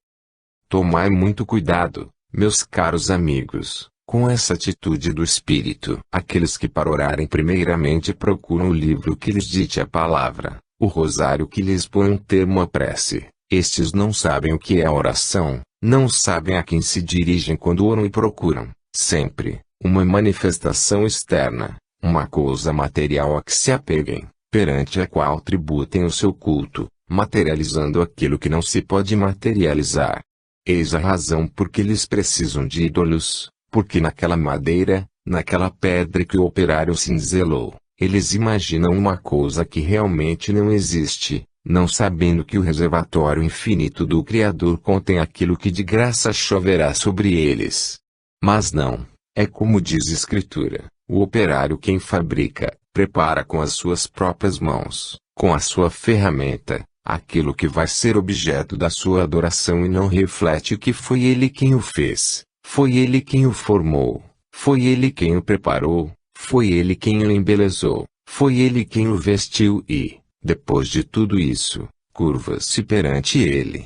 Tomai muito cuidado, meus caros amigos, com essa atitude do espírito. Aqueles que para orarem primeiramente procuram o livro que lhes dite a palavra, o rosário que lhes põe um termo à prece, estes não sabem o que é a oração, não sabem a quem se dirigem quando oram e procuram, sempre, uma manifestação externa, uma coisa material a que se apeguem, perante a qual tributem o seu culto, materializando aquilo que não se pode materializar. Eis a razão por que eles precisam de ídolos, porque naquela madeira, naquela pedra que o operário cinzelou, eles imaginam uma coisa que realmente não existe, não sabendo que o reservatório infinito do Criador contém aquilo que de graça choverá sobre eles. Mas não, é como diz a Escritura, o operário quem fabrica, prepara com as suas próprias mãos, com a sua ferramenta, aquilo que vai ser objeto da sua adoração e não reflete que foi Ele quem o fez, foi Ele quem o formou, foi Ele quem o preparou, foi Ele quem o embelezou, foi Ele quem o vestiu e, depois de tudo isso, curva-se perante Ele.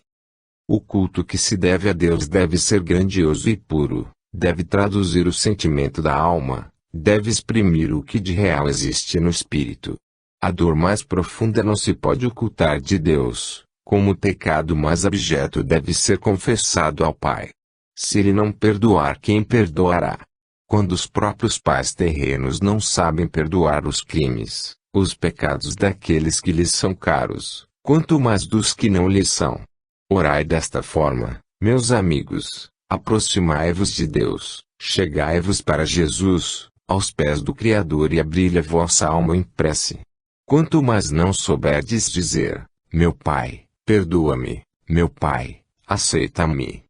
O culto que se deve a Deus deve ser grandioso e puro, deve traduzir o sentimento da alma, deve exprimir o que de real existe no espírito. A dor mais profunda não se pode ocultar de Deus, como o pecado mais abjeto deve ser confessado ao Pai. Se Ele não perdoar, quem perdoará? Quando os próprios pais terrenos não sabem perdoar os crimes, os pecados daqueles que lhes são caros, quanto mais dos que não lhes são. Orai desta forma, meus amigos, aproximai-vos de Deus, chegai-vos para Jesus, aos pés do Criador e abri-lhe a vossa alma em prece. Quanto mais não souberdes dizer, meu Pai, perdoa-me, meu Pai, aceita-me.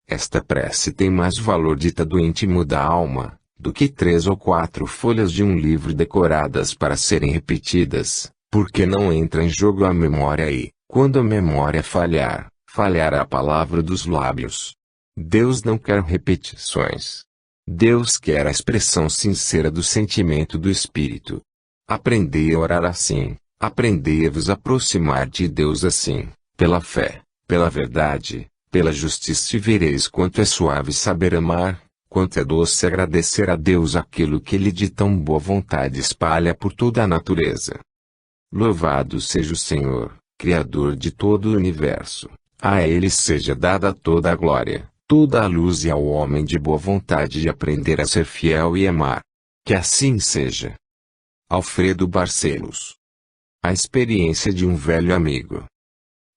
Esta prece tem mais valor dita do íntimo da alma, do que 3 ou 4 folhas de um livro decoradas para serem repetidas, porque não entra em jogo a memória e, quando a memória falhar, falhará a palavra dos lábios. Deus não quer repetições. Deus quer a expressão sincera do sentimento do Espírito. Aprendei a orar assim, aprendei a vos aproximar de Deus assim, pela fé, pela verdade, pela justiça e vereis quanto é suave saber amar, quanto é doce agradecer a Deus aquilo que Ele de tão boa vontade espalha por toda a natureza. Louvado seja o Senhor, Criador de todo o universo. A Ele seja dada toda a glória, toda a luz e ao homem de boa vontade de aprender a ser fiel e amar. Que assim seja. Alfredo Barcelos. A experiência de um velho amigo.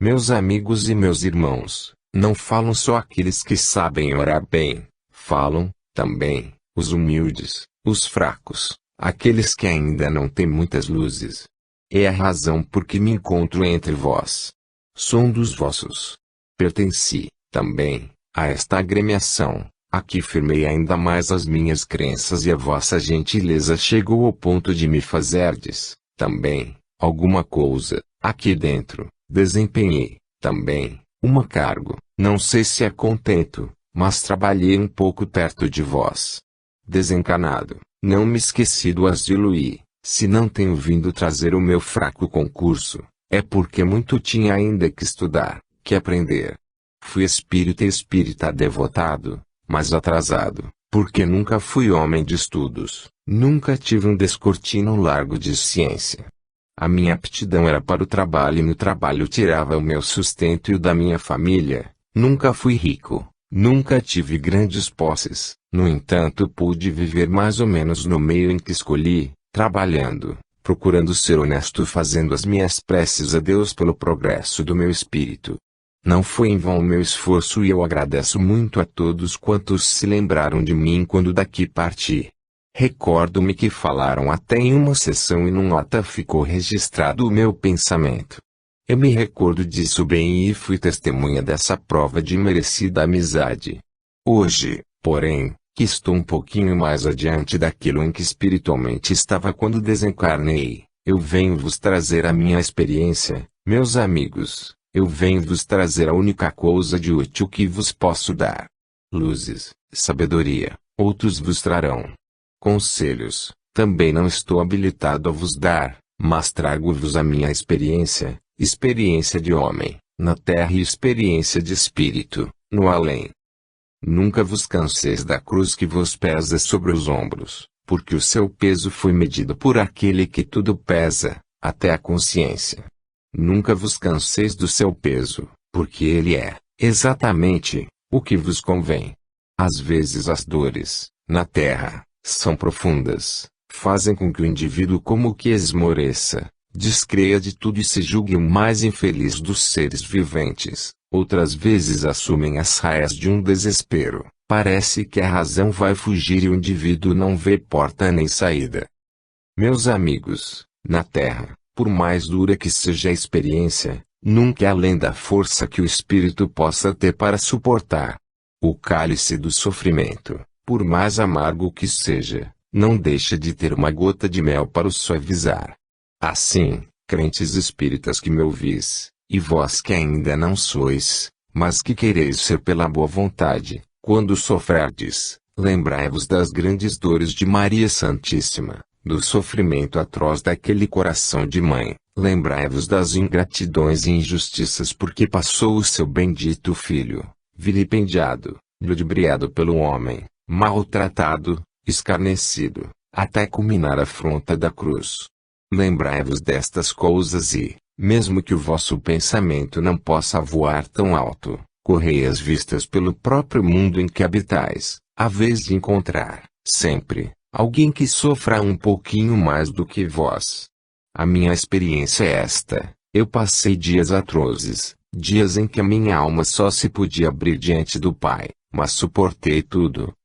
Meus amigos e meus irmãos, não falam só aqueles que sabem orar bem, falam, também, os humildes, os fracos, aqueles que ainda não têm muitas luzes. É a razão por que me encontro entre vós. Sou um dos vossos. Pertenci, também, a esta agremiação. Aqui firmei ainda mais as minhas crenças e a vossa gentileza chegou ao ponto de me fazerdes, também, alguma coisa, aqui dentro, desempenhei, também, uma cargo, não sei se é contento, mas trabalhei um pouco perto de vós. Desencanado, não me esqueci do asilo e, se não tenho vindo trazer o meu fraco concurso, é porque muito tinha ainda que estudar, que aprender. Fui espírita devotado, mas atrasado, porque nunca fui homem de estudos, nunca tive um descortino largo de ciência. A minha aptidão era para o trabalho e no trabalho tirava o meu sustento e o da minha família. Nunca fui rico, nunca tive grandes posses, no entanto pude viver mais ou menos no meio em que escolhi, trabalhando, procurando ser honesto, fazendo as minhas preces a Deus pelo progresso do meu espírito. Não foi em vão o meu esforço e eu agradeço muito a todos quantos se lembraram de mim quando daqui parti. Recordo-me que falaram até em uma sessão e num ata ficou registrado o meu pensamento. Eu me recordo disso bem e fui testemunha dessa prova de merecida amizade. Hoje, porém, que estou um pouquinho mais adiante daquilo em que espiritualmente estava quando desencarnei, eu venho vos trazer a minha experiência, meus amigos. Eu venho vos trazer a única coisa de útil que vos posso dar. Luzes, sabedoria, outros vos trarão. Conselhos, também não estou habilitado a vos dar, mas trago-vos a minha experiência, experiência de homem, na terra e experiência de espírito, no além. Nunca vos canseis da cruz que vos pesa sobre os ombros, porque o seu peso foi medido por aquele que tudo pesa, até a consciência. Nunca vos canseis do seu peso, porque ele é, exatamente, o que vos convém. Às vezes as dores, na terra, são profundas, fazem com que o indivíduo como que esmoreça, descreia de tudo e se julgue o mais infeliz dos seres viventes. Outras vezes assumem as raias de um desespero, parece que a razão vai fugir e o indivíduo não vê porta nem saída. Meus amigos, na terra, por mais dura que seja a experiência, nunca é além da força que o espírito possa ter para suportar. O cálice do sofrimento, por mais amargo que seja, não deixa de ter uma gota de mel para o suavizar. Assim, crentes espíritas que me ouvis, E vós que ainda não sois, mas que quereis ser pela boa vontade, quando sofrerdes, lembrai-vos das grandes dores de Maria Santíssima, do sofrimento atroz daquele coração de mãe, lembrai-vos das ingratidões e injustiças por que passou o seu bendito filho, vilipendiado, ludibriado pelo homem, maltratado, escarnecido, até culminar a afronta da cruz. Lembrai-vos destas coisas e, mesmo que o vosso pensamento não possa voar tão alto, correi as vistas pelo próprio mundo em que habitais, a vez de encontrar, sempre, alguém que sofra um pouquinho mais do que vós. A minha experiência é esta: eu passei dias atrozes, dias em que a minha alma só se podia abrir diante do Pai, mas suportei tudo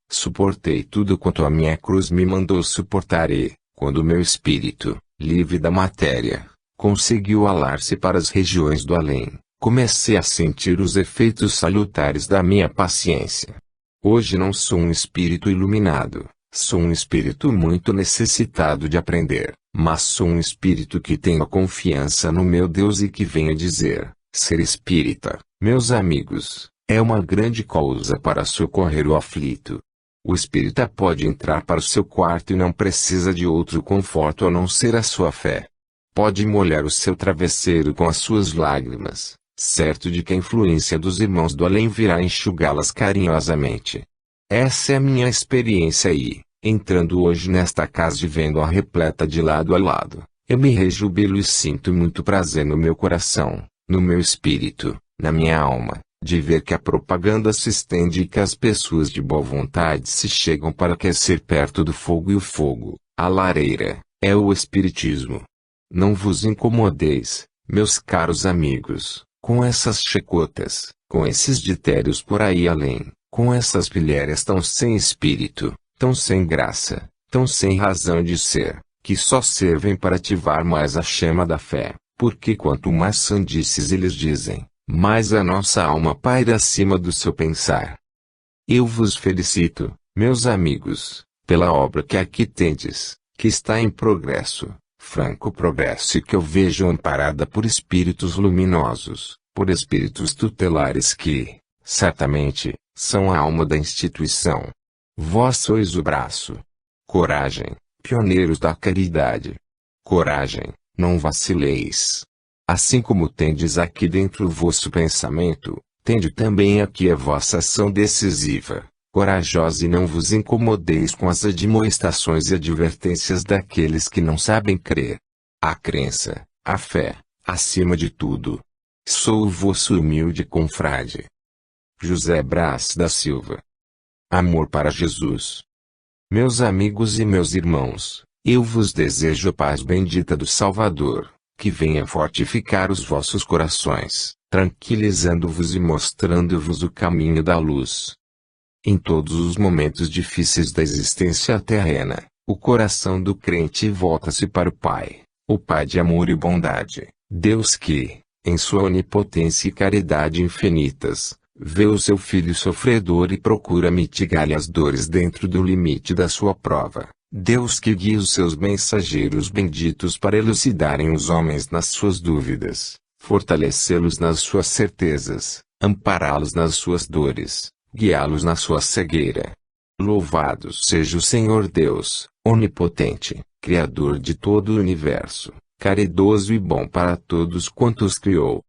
quanto a minha cruz me mandou suportar e, quando o meu espírito, livre da matéria, conseguiu alar-se para as regiões do além, comecei a sentir os efeitos salutares da minha paciência. Hoje não sou um espírito iluminado, sou um espírito muito necessitado de aprender, mas sou um espírito que tem a confiança no meu Deus e que venho dizer: ser espírita, meus amigos, é uma grande coisa para socorrer o aflito. O espírita pode entrar para o seu quarto e não precisa de outro conforto a não ser a sua fé. Pode molhar o seu travesseiro com as suas lágrimas, certo de que a influência dos irmãos do além virá enxugá-las carinhosamente. Essa é a minha experiência e, entrando hoje nesta casa e vendo-a repleta de lado a lado, eu me rejubilo e sinto muito prazer no meu coração, no meu espírito, na minha alma, de ver que a propaganda se estende e que as pessoas de boa vontade se chegam para aquecer perto do fogo, e o fogo, a lareira, é o espiritismo. Não vos incomodeis, meus caros amigos, com essas checotas, com esses ditérios por aí além, com essas pilhérias tão sem espírito, tão sem graça, tão sem razão de ser, que só servem para ativar mais a chama da fé, porque quanto mais sandices eles dizem, mais a nossa alma paira acima do seu pensar. Eu vos felicito, meus amigos, pela obra que aqui tendes, que está em progresso, franco progresso, e que eu vejo amparada por espíritos luminosos, por espíritos tutelares que, certamente, são a alma da instituição. Vós sois o braço. Coragem, pioneiros da caridade. Coragem, não vacileis. Assim como tendes aqui dentro o vosso pensamento, tende também aqui a vossa ação decisiva, corajosa, e não vos incomodeis com as admoestações e advertências daqueles que não sabem crer. A crença, a fé, acima de tudo. Sou o vosso humilde confrade. José Brás da Silva. Amor para Jesus. Meus amigos e meus irmãos, eu vos desejo a paz bendita do Salvador, que venha fortificar os vossos corações, tranquilizando-vos e mostrando-vos o caminho da luz. Em todos os momentos difíceis da existência terrena, o coração do crente volta-se para o Pai de amor e bondade, Deus que, em sua onipotência e caridade infinitas, vê o seu filho sofredor e procura mitigar-lhe as dores dentro do limite da sua prova. Deus que guia os seus mensageiros benditos para elucidarem os homens nas suas dúvidas, fortalecê-los nas suas certezas, ampará-los nas suas dores, guiá-los na sua cegueira. Louvado seja o Senhor Deus, onipotente, Criador de todo o universo, caridoso e bom para todos quantos criou.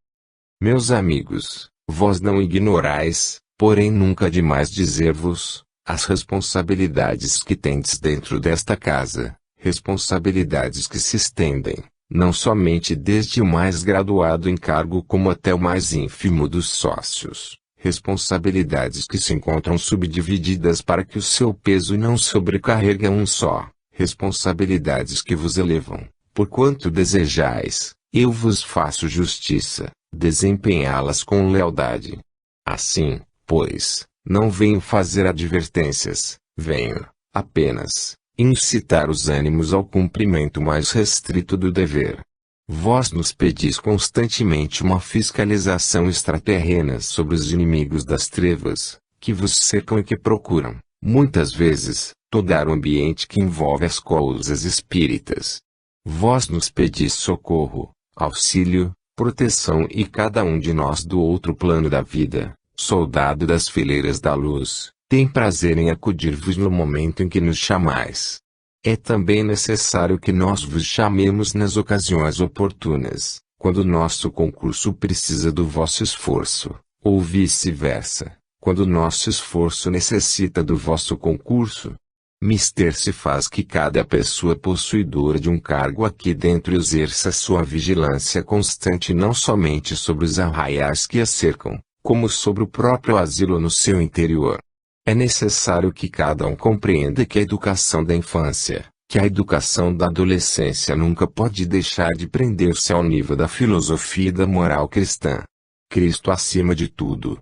Meus amigos, vós não ignorais, porém nunca é demais dizer-vos, as responsabilidades que tendes dentro desta casa, responsabilidades que se estendem, não somente desde o mais graduado encargo como até o mais ínfimo dos sócios, responsabilidades que se encontram subdivididas para que o seu peso não sobrecarregue a um só, responsabilidades que vos elevam, porquanto desejais, eu vos faço justiça, desempenhá-las com lealdade. Assim, pois, não venho fazer advertências, venho, apenas, incitar os ânimos ao cumprimento mais restrito do dever. Vós nos pedis constantemente uma fiscalização extraterrena sobre os inimigos das trevas, que vos cercam e que procuram, muitas vezes, tomar o ambiente que envolve as coisas espíritas. Vós nos pedis socorro, auxílio, proteção e cada um de nós do outro plano da vida, soldado das fileiras da luz, tem prazer em acudir-vos no momento em que nos chamais. É também necessário que nós vos chamemos nas ocasiões oportunas, quando nosso concurso precisa do vosso esforço, ou vice-versa, quando nosso esforço necessita do vosso concurso. Mister se faz que cada pessoa possuidora de um cargo aqui dentro exerça sua vigilância constante não somente sobre os arraiais que a cercam, como sobre o próprio asilo no seu interior. É necessário que cada um compreenda que a educação da infância, que a educação da adolescência nunca pode deixar de prender-se ao nível da filosofia e da moral cristã. Cristo acima de tudo.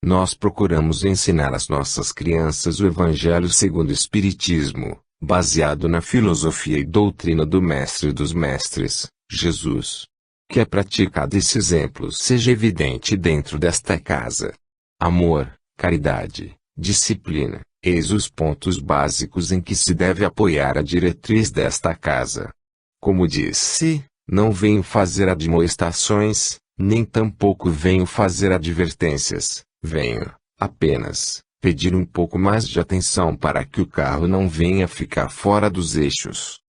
Nós procuramos ensinar às nossas crianças o Evangelho segundo o Espiritismo, baseado na filosofia e doutrina do Mestre dos Mestres, Jesus. Que a prática desse exemplo seja evidente dentro desta casa. Amor, caridade, disciplina, eis os pontos básicos em que se deve apoiar a diretriz desta casa. Como disse, não venho fazer admoestações, nem tampouco venho fazer advertências. Venho, apenas, pedir um pouco mais de atenção para que o carro não venha ficar fora dos eixos.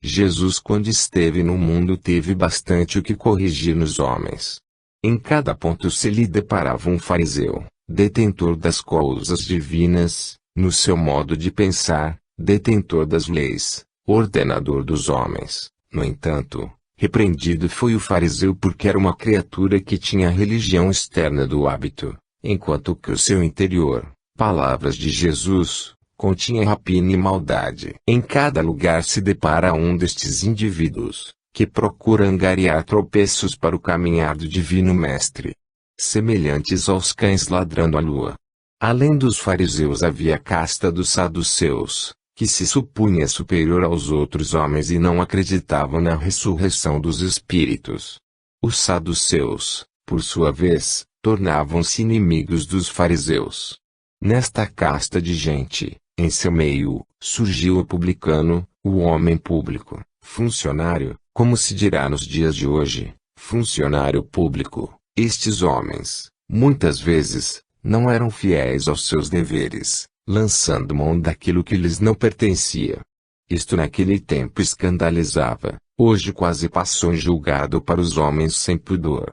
Jesus, quando esteve no mundo, teve bastante o que corrigir nos homens. Em cada ponto se lhe deparava um fariseu, detentor das coisas divinas, no seu modo de pensar, detentor das leis, ordenador dos homens. No entanto, repreendido foi o fariseu porque era uma criatura que tinha a religião externa do hábito, enquanto que o seu interior, palavras de Jesus, continha rapina e maldade. Em cada lugar se depara um destes indivíduos, que procura angariar tropeços para o caminhar do Divino Mestre. Semelhantes aos cães ladrando à lua. Além dos fariseus havia a casta dos saduceus, que se supunha superior aos outros homens e não acreditavam na ressurreição dos espíritos. Os saduceus, por sua vez, tornavam-se inimigos dos fariseus. Nesta casta de gente, em seu meio, surgiu o publicano, o homem público, funcionário, como se dirá nos dias de hoje, funcionário público. Estes homens, muitas vezes, não eram fiéis aos seus deveres, lançando mão daquilo que lhes não pertencia. Isto naquele tempo escandalizava, hoje quase passou em julgado para os homens sem pudor.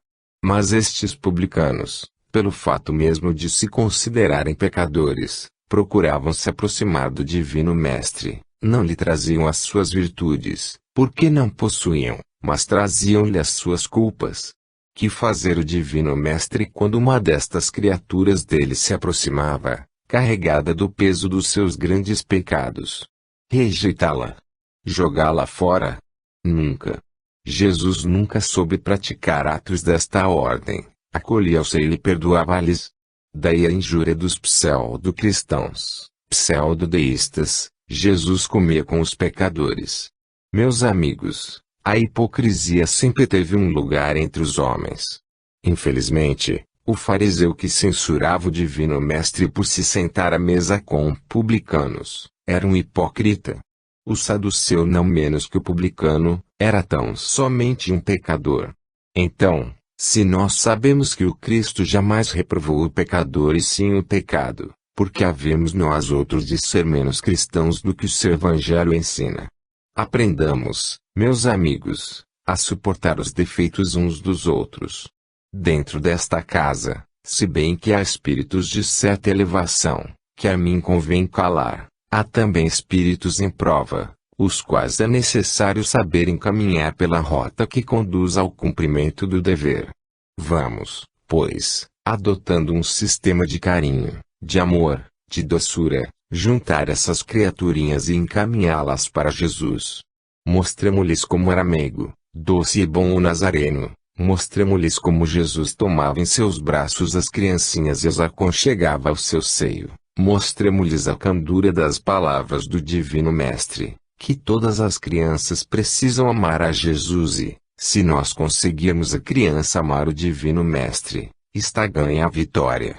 Mas estes publicanos, pelo fato mesmo de se considerarem pecadores, procuravam se aproximar do Divino Mestre, não lhe traziam as suas virtudes, porque não possuíam, mas traziam-lhe as suas culpas. Que fazer o Divino Mestre quando uma destas criaturas dele se aproximava, carregada do peso dos seus grandes pecados? Rejeitá-la? Jogá-la fora? Nunca. Jesus nunca soube praticar atos desta ordem, acolhia-os e perdoava-lhes. Daí a injúria dos pseudo-cristãos, pseudo-deístas, Jesus comia com os pecadores. Meus amigos, a hipocrisia sempre teve um lugar entre os homens. Infelizmente, o fariseu que censurava o Divino Mestre por se sentar à mesa com publicanos, era um hipócrita. O saduceu, não menos que o publicano, era tão somente um pecador. Então, se nós sabemos que o Cristo jamais reprovou o pecador e sim o pecado, por que havemos nós outros de ser menos cristãos do que o seu Evangelho ensina? Aprendamos, meus amigos, a suportar os defeitos uns dos outros. Dentro desta casa, se bem que há espíritos de certa elevação, que a mim convém calar, há também espíritos em prova, os quais é necessário saber encaminhar pela rota que conduz ao cumprimento do dever. Vamos, pois, adotando um sistema de carinho, de amor, de doçura, juntar essas criaturinhas e encaminhá-las para Jesus. Mostremo-lhes como era meigo, doce e bom o Nazareno. Mostremo-lhes como Jesus tomava em seus braços as criancinhas e as aconchegava ao seu seio. Mostremo-lhes a candura das palavras do Divino Mestre, que todas as crianças precisam amar a Jesus e, se nós conseguirmos a criança amar o Divino Mestre, está ganha a vitória.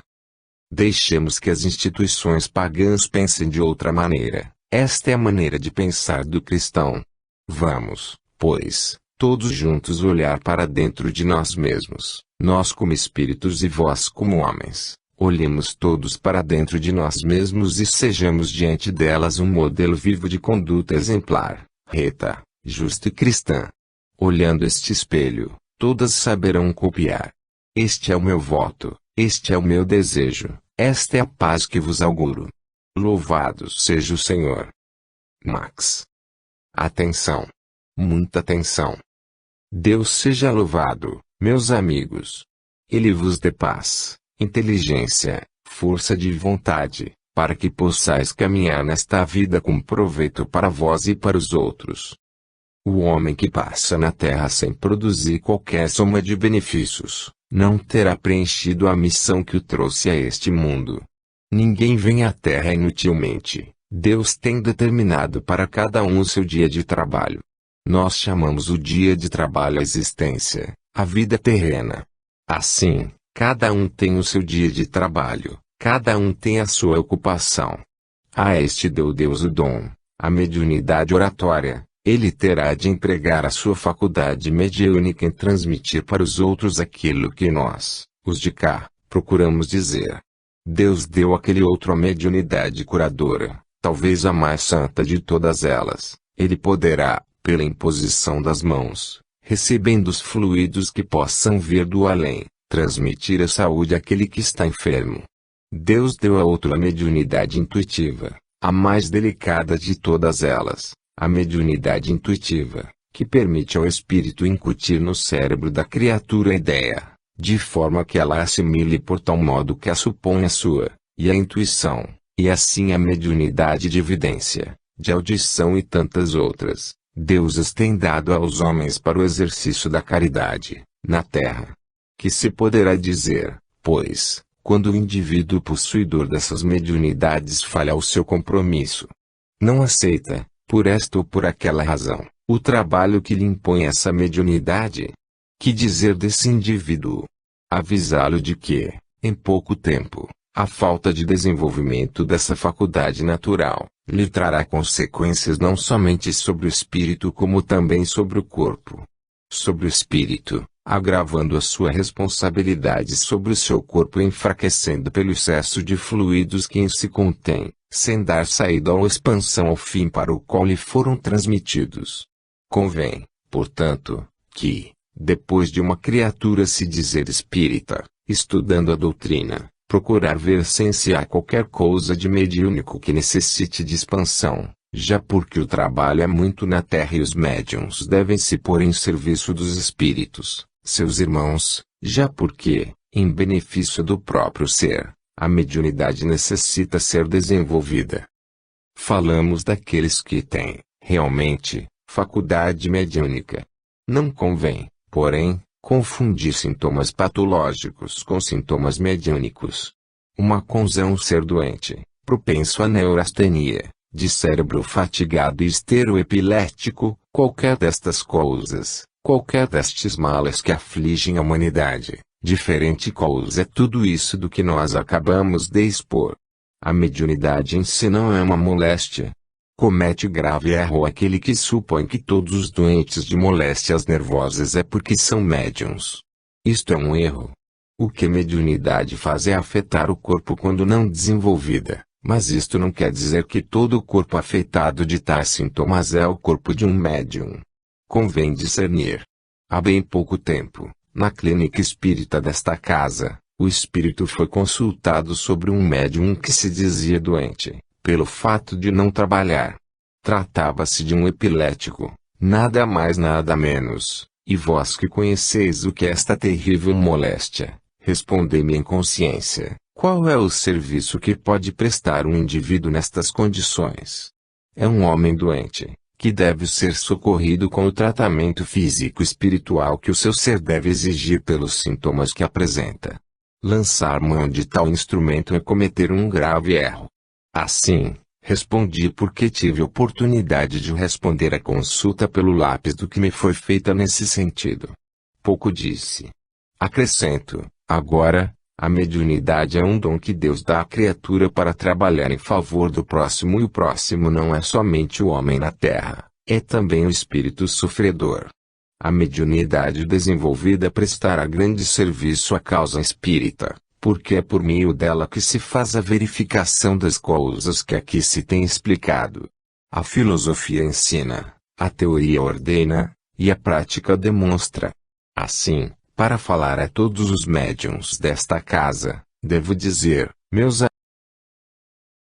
Deixemos que as instituições pagãs pensem de outra maneira. Esta é a maneira de pensar do cristão. Vamos, pois, todos juntos olhar para dentro de nós mesmos, nós como espíritos e vós como homens. Olhemos todos para dentro de nós mesmos e sejamos diante delas um modelo vivo de conduta exemplar, reta, justa e cristã. Olhando este espelho, todas saberão copiar. Este é o meu voto, este é o meu desejo, esta é a paz que vos auguro. Louvado seja o Senhor. Max. Atenção. Muita atenção. Deus seja louvado, meus amigos. Ele vos dê paz, inteligência, força de vontade, para que possais caminhar nesta vida com proveito para vós e para os outros. O homem que passa na terra sem produzir qualquer soma de benefícios, não terá preenchido a missão que o trouxe a este mundo. Ninguém vem à terra inutilmente. Deus tem determinado para cada um o seu dia de trabalho. Nós chamamos o dia de trabalho a existência, a vida terrena. Assim, cada um tem o seu dia de trabalho, cada um tem a sua ocupação. A este deu Deus o dom, a mediunidade oratória. Ele terá de empregar a sua faculdade mediúnica em transmitir para os outros aquilo que nós, os de cá, procuramos dizer. Deus deu àquele outro a mediunidade curadora, talvez a mais santa de todas elas. Ele poderá, pela imposição das mãos, recebendo os fluidos que possam vir do além, transmitir a saúde àquele que está enfermo. Deus deu a outro a mediunidade intuitiva, a mais delicada de todas elas. A mediunidade intuitiva, que permite ao espírito incutir no cérebro da criatura a ideia, de forma que ela a assimile por tal modo que a suponha sua, e a intuição, e assim a mediunidade de evidência, de audição e tantas outras, Deus as tem dado aos homens para o exercício da caridade, na terra. Que se poderá dizer, pois, quando o indivíduo possuidor dessas mediunidades falha ao seu compromisso, não aceita, por esta ou por aquela razão, o trabalho que lhe impõe essa mediunidade? Que dizer desse indivíduo? Avisá-lo de que, em pouco tempo, a falta de desenvolvimento dessa faculdade natural, lhe trará consequências não somente sobre o espírito como também sobre o corpo. Sobre o espírito, agravando a sua responsabilidade sobre o seu corpo e enfraquecendo pelo excesso de fluidos que em si contém, sem dar saída ou expansão ao fim para o qual lhe foram transmitidos. Convém, portanto, que, depois de uma criatura se dizer espírita, estudando a doutrina, procurar ver sem se há qualquer coisa de mediúnico que necessite de expansão, já porque o trabalho é muito na terra e os médiuns devem se pôr em serviço dos espíritos, seus irmãos, já porque, em benefício do próprio ser, a mediunidade necessita ser desenvolvida. Falamos daqueles que têm, realmente, faculdade mediúnica. Não convém, porém, confundir sintomas patológicos com sintomas mediúnicos. Uma coisa é um ser doente, propenso à neurastenia, de cérebro fatigado e esteroepilético, qualquer destas coisas, qualquer destes males que afligem a humanidade. Diferente coisa é tudo isso do que nós acabamos de expor. A mediunidade em si não é uma moléstia. Comete grave erro aquele que supõe que todos os doentes de moléstias nervosas é porque são médiuns. Isto é um erro. O que mediunidade faz é afetar o corpo quando não desenvolvida, mas isto não quer dizer que todo o corpo afetado de tais sintomas é o corpo de um médium. Convém discernir. Há bem pouco tempo, na clínica espírita desta casa, o espírito foi consultado sobre um médium que se dizia doente, pelo fato de não trabalhar. Tratava-se de um epilético, nada mais nada menos, e vós que conheceis o que é esta terrível moléstia, respondei-me em consciência, qual é o serviço que pode prestar um indivíduo nestas condições? É um homem doente, que deve ser socorrido com o tratamento físico-espiritual que o seu ser deve exigir pelos sintomas que apresenta. Lançar mão de tal instrumento é cometer um grave erro. Assim, respondi porque tive oportunidade de responder à consulta pelo lápis do que me foi feita nesse sentido. Pouco disse. Acrescento, agora, a mediunidade é um dom que Deus dá à criatura para trabalhar em favor do próximo e o próximo não é somente o homem na terra, é também o espírito sofredor. A mediunidade desenvolvida prestará grande serviço à causa espírita, porque é por meio dela que se faz a verificação das coisas que aqui se tem explicado. A filosofia ensina, a teoria ordena, e a prática demonstra. Assim, para falar a todos os médiuns desta casa, devo dizer, meus